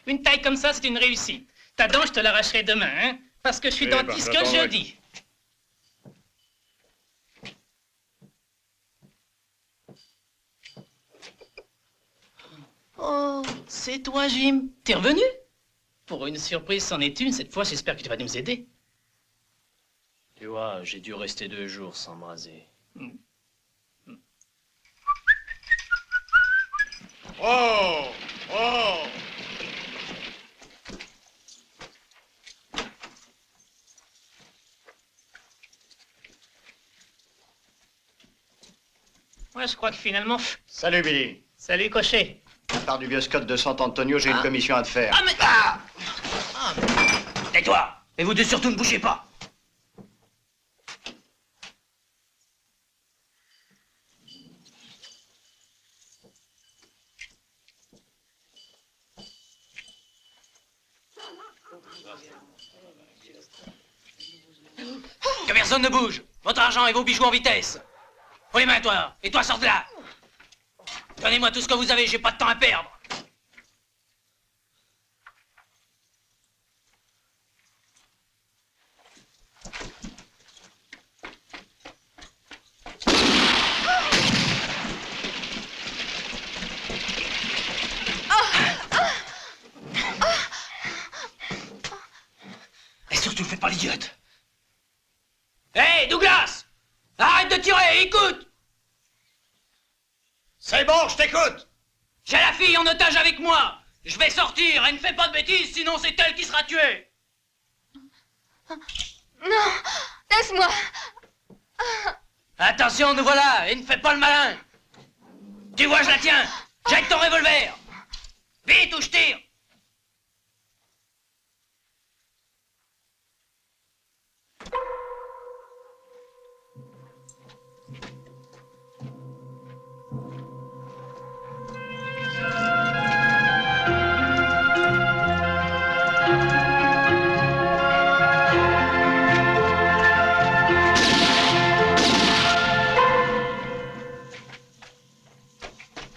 S13: Une taille comme ça, c'est une réussite. Ta dent, je te l'arracherai demain, hein? Parce que je suis dentiste que jeudi. Oh, c'est toi, Jim. T'es revenu? Pour une surprise, c'en est une. Cette fois, j'espère que tu vas nous aider.
S2: Tu vois, j'ai dû rester 2 jours sans me raser.
S5: Oh! Oh!
S13: Ouais, je crois que finalement...
S5: Salut, Billy.
S13: Salut, Cocher.
S5: À part du vieux Scott de Sant'Antonio, j'ai une commission à te faire.
S13: Ah, mais...
S4: Tais-toi! Et vous deux surtout ne bougez pas!
S13: Que personne ne bouge. Votre argent et vos bijoux en vitesse. Prends les mains, toi. Et toi, sors de là. Donnez-moi tout ce que vous avez, j'ai pas de temps à perdre.
S4: Et surtout, fais pas l'idiote!
S13: Hé, Douglas! Arrête de tirer, écoute!
S5: C'est bon, je t'écoute!
S13: J'ai la fille en otage avec moi! Je vais sortir, elle ne fait pas de bêtises, sinon c'est elle qui sera tuée!
S12: Non, laisse-moi.
S13: Attention, nous voilà, et ne fais pas le malin! Tu vois, je la tiens! Jette ton revolver! Vite ou je tire!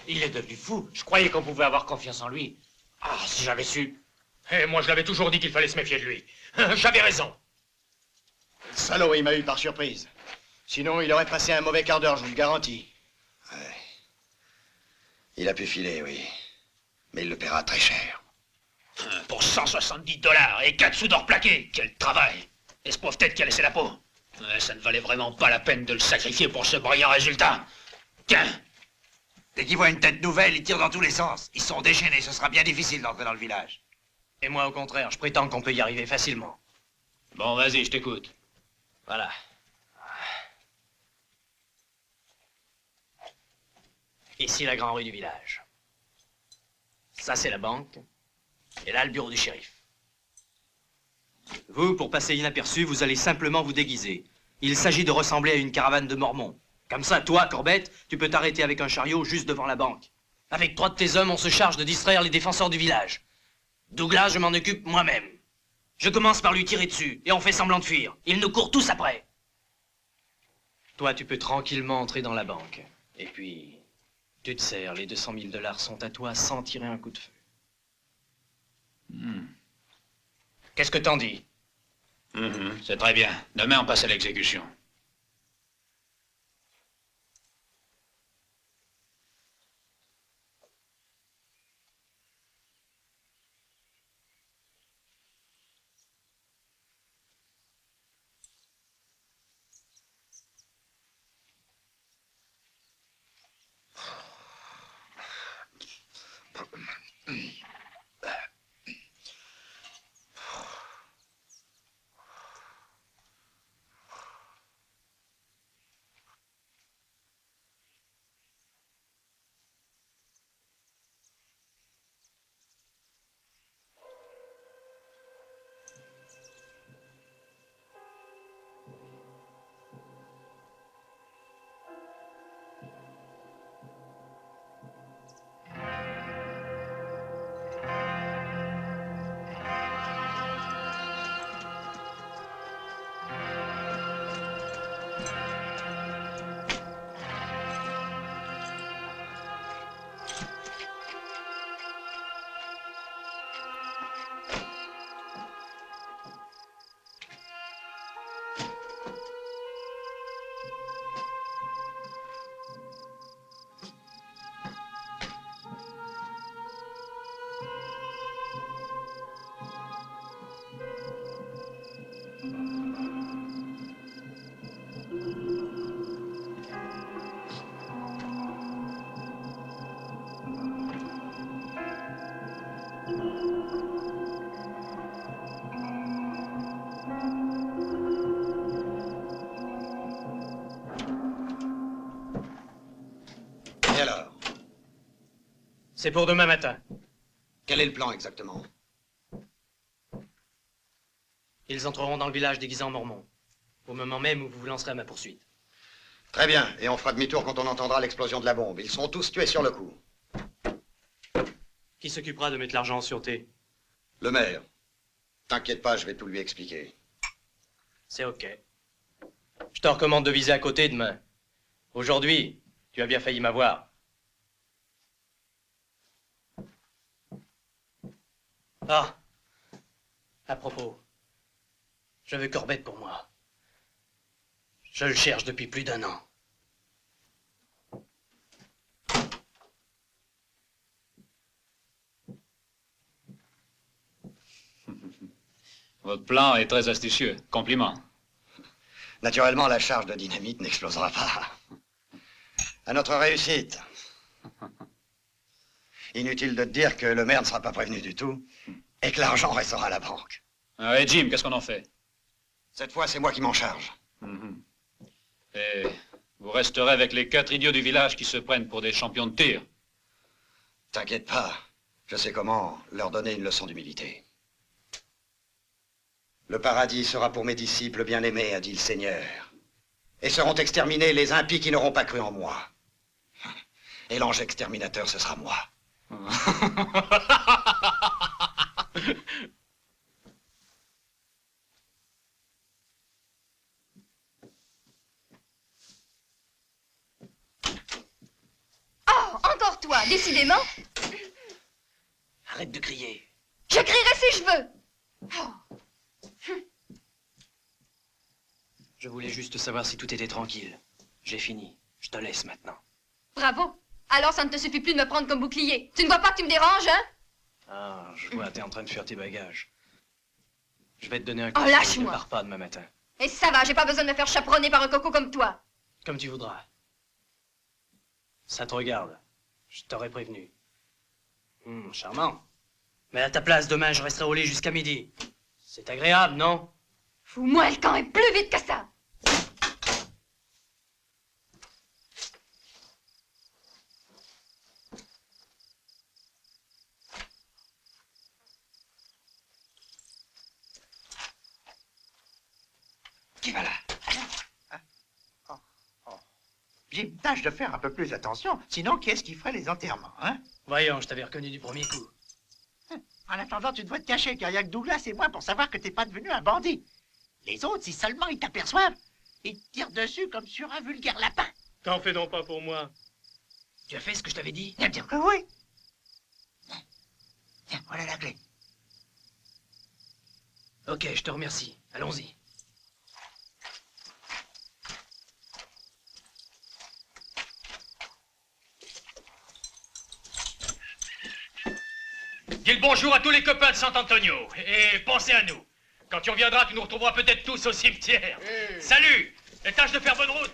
S10: Il est devenu fou. Je croyais qu'on pouvait avoir confiance en lui. Ah, si j'avais su.
S15: Et moi, je l'avais toujours dit qu'il fallait se méfier de lui. J'avais raison.
S5: Le salaud, il m'a eu par surprise. Sinon, il aurait passé un mauvais quart d'heure, je vous le garantis.
S11: Ouais. Il a pu filer, oui. Mais il le paiera très cher.
S1: Pour 170 $ et 4 sous d'or plaqué. Quel travail! Et ce pauvre tête qui a laissé la peau. Ouais, ça ne valait vraiment pas la peine de le sacrifier pour ce brillant résultat. Tiens!
S4: Dès qu'ils voient une tête nouvelle, ils tirent dans tous les sens. Ils sont déchaînés, ce sera bien difficile d'entrer dans le village.
S2: Et moi, au contraire, je prétends qu'on peut y arriver facilement.
S1: Bon, vas-y, je t'écoute.
S2: Voilà. Ici, la grande rue du village. Ça, c'est la banque. Et là, le bureau du shérif. Vous, pour passer inaperçu, vous allez simplement vous déguiser. Il s'agit de ressembler à une caravane de Mormons. Comme ça, toi, Corbett, tu peux t'arrêter avec un chariot juste devant la banque. Avec 3 de tes hommes, on se charge de distraire les défenseurs du village. Douglas, je m'en occupe moi-même. Je commence par lui tirer dessus, et on fait semblant de fuir. Ils nous courent tous après. Toi, tu peux tranquillement entrer dans la banque. Et puis, Tu te sers, les 200 000 $ sont à toi sans tirer un coup de feu. Qu'est-ce que t'en dis?
S1: C'est très bien. Demain, on passe à l'exécution.
S11: Et alors?
S2: C'est pour demain matin.
S11: Quel est le plan exactement?
S2: Ils entreront dans le village déguisés en mormons, au moment même où vous vous lancerez à ma poursuite.
S11: Très bien, et on fera demi-tour quand on entendra l'explosion de la bombe. Ils seront tous tués sur le coup.
S2: Qui s'occupera de mettre l'argent en sûreté?
S11: Le maire. T'inquiète pas, je vais tout lui expliquer.
S2: C'est ok. Je te recommande de viser à côté demain. Aujourd'hui, tu as bien failli m'avoir. Ah, à propos, je veux Corbett pour moi. Je le cherche depuis plus d'1 an.
S6: Votre plan est très astucieux. Compliment.
S11: Naturellement, la charge de dynamite n'explosera pas. À notre réussite. Inutile de te dire que le maire ne sera pas prévenu du tout et que l'argent restera à la banque.
S6: Et Jim, qu'est-ce qu'on en fait?
S11: Cette fois, c'est moi qui m'en charge.
S6: Et vous resterez avec les 4 idiots du village qui se prennent pour des champions de tir.
S11: T'inquiète pas, je sais comment leur donner une leçon d'humilité. Le paradis sera pour mes disciples bien-aimés, a dit le Seigneur. Et seront exterminés les impies qui n'auront pas cru en moi. Et l'ange exterminateur, ce sera moi.
S12: Oh, encore toi, décidément.
S2: Arrête de crier.
S12: Je crierai si je veux. Oh.
S2: Je voulais juste savoir si tout était tranquille. J'ai fini. Je te laisse maintenant.
S12: Bravo. Alors ça ne te suffit plus de me prendre comme bouclier. Tu ne vois pas que tu me déranges, hein?
S2: Ah, je vois, t'es en train de faire tes bagages. Je vais te donner un
S12: Oh, lâche-moi.
S2: Ne pars pas demain matin.
S12: Et ça va, j'ai pas besoin de me faire chaperonner par un coco comme toi.
S2: Comme tu voudras. Ça te regarde. Je t'aurais prévenu. Charmant. Mais à ta place, demain, je resterai au lit jusqu'à midi. C'est agréable, non?
S12: Fous-moi le camp et plus vite que ça.
S9: Qui va là? Jim, tâche de faire un peu plus attention, sinon qui est-ce qui ferait les enterrements, hein?
S2: Voyons, je t'avais reconnu du premier coup.
S9: En attendant, tu dois te cacher, car il n'y a que Douglas et moi pour savoir que t'es pas devenu un bandit. Les autres, si seulement ils t'aperçoivent, ils te tirent dessus comme sur un vulgaire lapin.
S2: T'en fais donc pas pour moi.
S13: Tu as fait ce que je t'avais dit?
S9: Bien sûr que oui. Tiens, voilà la clé.
S13: Ok, je te remercie. Allons-y.
S15: Dis le bonjour à tous les copains de San Antonio. Et pensez à nous. Quand tu reviendras, tu nous retrouveras peut-être tous au cimetière. Salut! Et tâche de faire bonne route.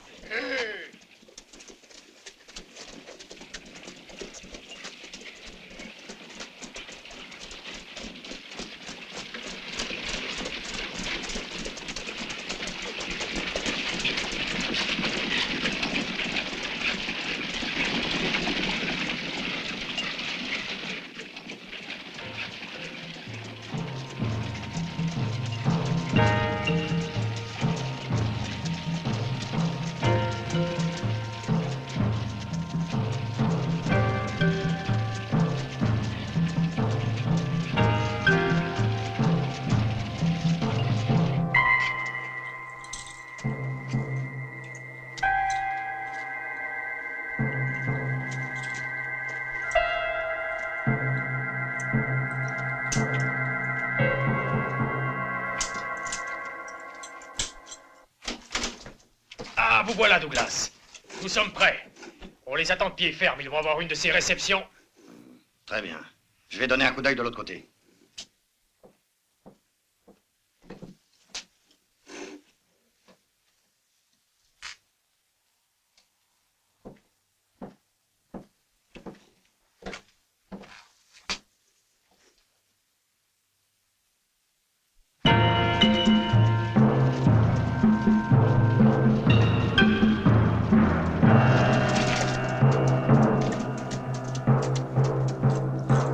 S15: Ah, vous voilà, Douglas. Nous sommes prêts. On les attend de pied ferme. Ils vont avoir une de ces réceptions.
S11: Très bien. Je vais donner un coup d'œil de l'autre côté.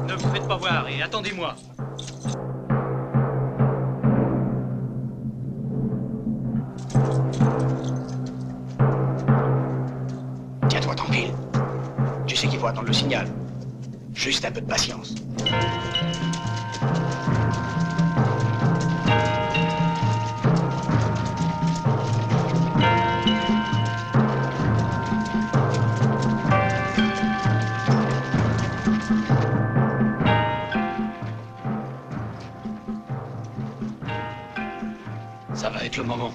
S2: Ne vous faites pas voir et attendez-moi.
S4: Tiens-toi tranquille. Tu sais qu'il faut attendre le signal. Juste un peu de patience.
S1: Ça va être le moment.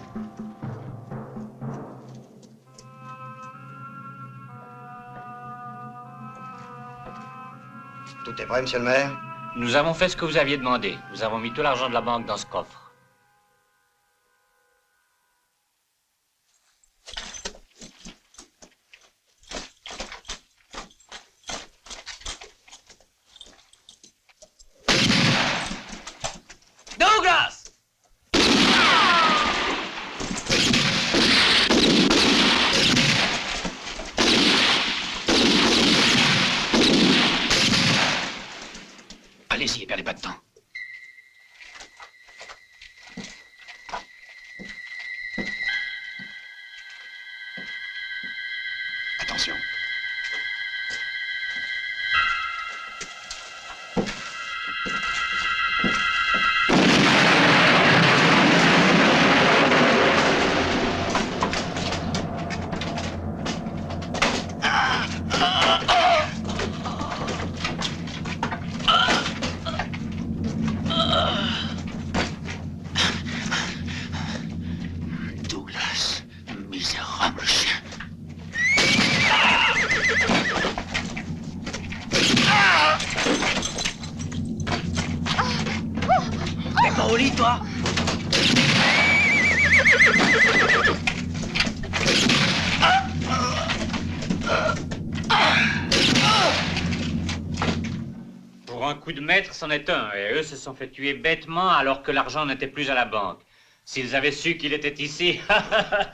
S11: Tout est prêt, monsieur le maire?
S10: Nous avons fait ce que vous aviez demandé. Nous avons mis tout l'argent de la banque dans ce coffre.
S13: Douglas!
S1: Allez-y, perdez pas de temps.
S11: Attention.
S1: Douglas, misérable chien.
S13: T'es pas au lit, toi?
S10: Pour un coup de maître, c'en est un. Et eux se sont fait tuer bêtement alors que l'argent n'était plus à la banque. S'ils avaient su qu'il était ici...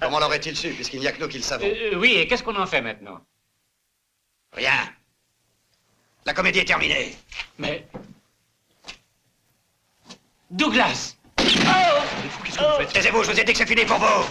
S11: Comment l'auraient-ils su, puisqu'il n'y a que nous qui le savons?
S10: oui, et qu'est-ce qu'on en fait maintenant?
S11: Rien. La comédie est terminée.
S1: Mais...
S10: Douglas!
S1: Qu'est-ce que vous faites?
S11: Taisez-vous, je vous ai dit que c'est fini pour vous.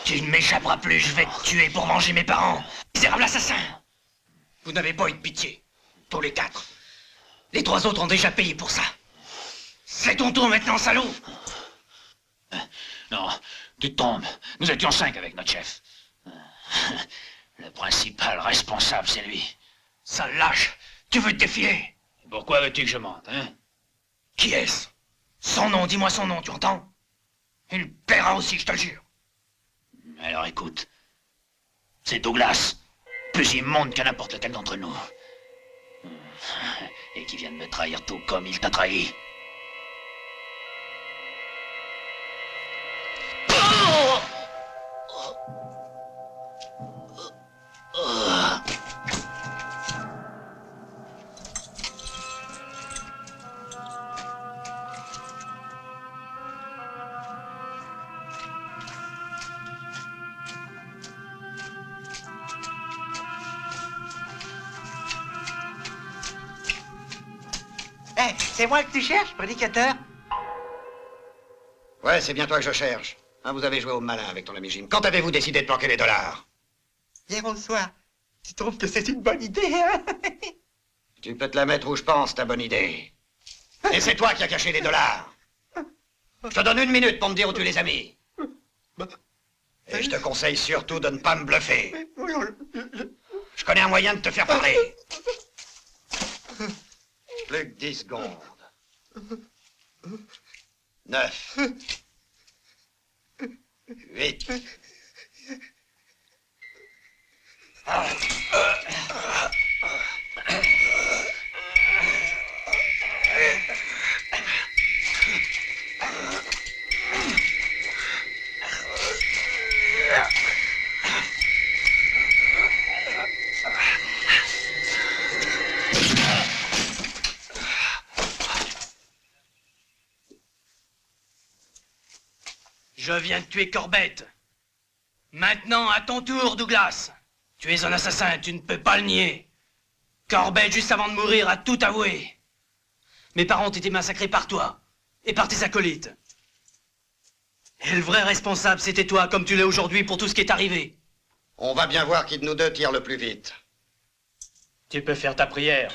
S4: Tu ne m'échapperas plus, je vais te tuer pour venger mes parents. Misérable assassin! Vous n'avez pas eu de pitié. Tous les 4. Les 3 autres ont déjà payé pour ça. C'est ton tour maintenant, salaud!
S1: Non, tu tombes. Nous étions 5 avec notre chef. Le principal responsable, c'est lui.
S4: Sale lâche, tu veux te défiler?
S1: Pourquoi veux-tu que je mente, hein?
S4: Qui est-ce? Son nom, dis-moi son nom, tu entends? Il paiera aussi, je te le jure.
S1: Alors écoute. C'est Douglas. Plus immonde que n'importe lequel d'entre nous. Et qui vient de me trahir tout comme il t'a trahi.
S9: Hé, c'est moi que tu cherches, prédicateur?
S11: Ouais, c'est bien toi que je cherche. Hein, vous avez joué au malin avec ton ami Jim. Quand avez-vous décidé de planquer les dollars?
S9: Hier au soir. Tu trouves que c'est une bonne idée, hein?
S11: Tu peux te la mettre où je pense, ta bonne idée. Et c'est toi qui as caché les dollars. Je te donne 1 minute pour me dire où tu les as mis. Et je te conseille surtout de ne pas me bluffer. Je connais un moyen de te faire parler. Plus que 10 secondes. 9. 8.
S4: Je viens de tuer Corbett. Maintenant, à ton tour, Douglas. Tu es un assassin, tu ne peux pas le nier. Corbett, juste avant de mourir, a tout avoué. Mes parents ont été massacrés par toi et par tes acolytes. Et le vrai responsable, c'était toi, comme tu l'es aujourd'hui, pour tout ce qui est arrivé.
S11: On va bien voir qui de nous deux tire le plus vite.
S2: Tu peux faire ta prière.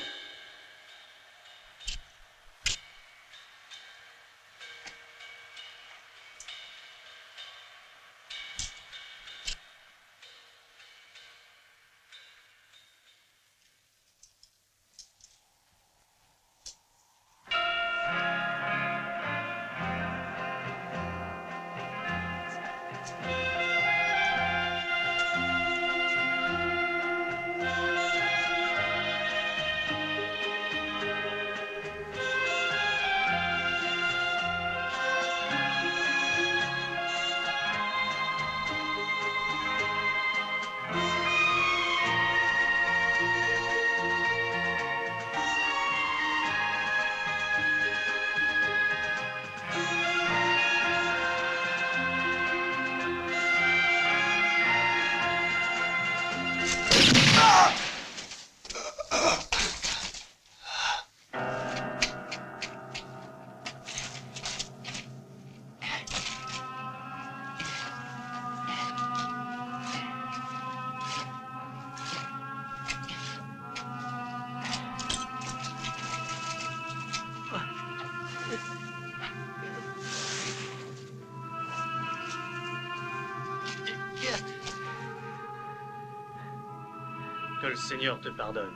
S2: Que le Seigneur te pardonne.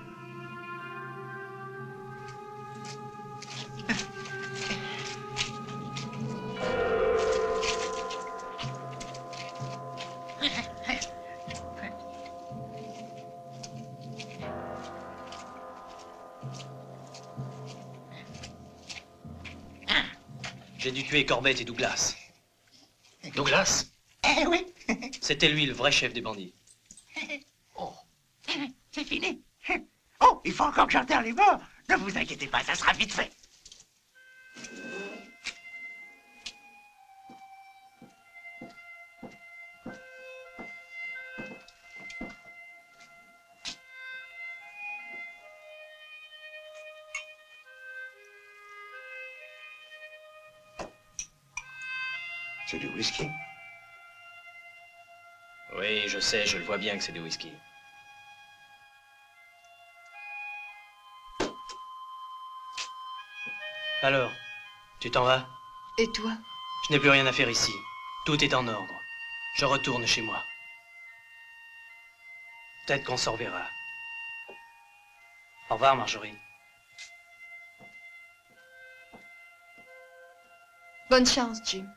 S4: J'ai dû tuer Corbett et Douglas. Douglas?
S9: Eh oui.
S4: C'était lui le vrai chef des bandits.
S9: C'est fini. Oh, il faut encore que j'enterre les morts. Ne vous inquiétez pas, ça sera vite fait.
S11: C'est du whisky.
S2: Oui, je sais, je le vois bien que c'est du whisky. Alors, tu t'en vas?
S8: Et toi?
S2: Je n'ai plus rien à faire ici. Tout est en ordre. Je retourne chez moi. Peut-être qu'on s'en reverra. Au revoir, Marjorie.
S12: Bonne chance, Jim.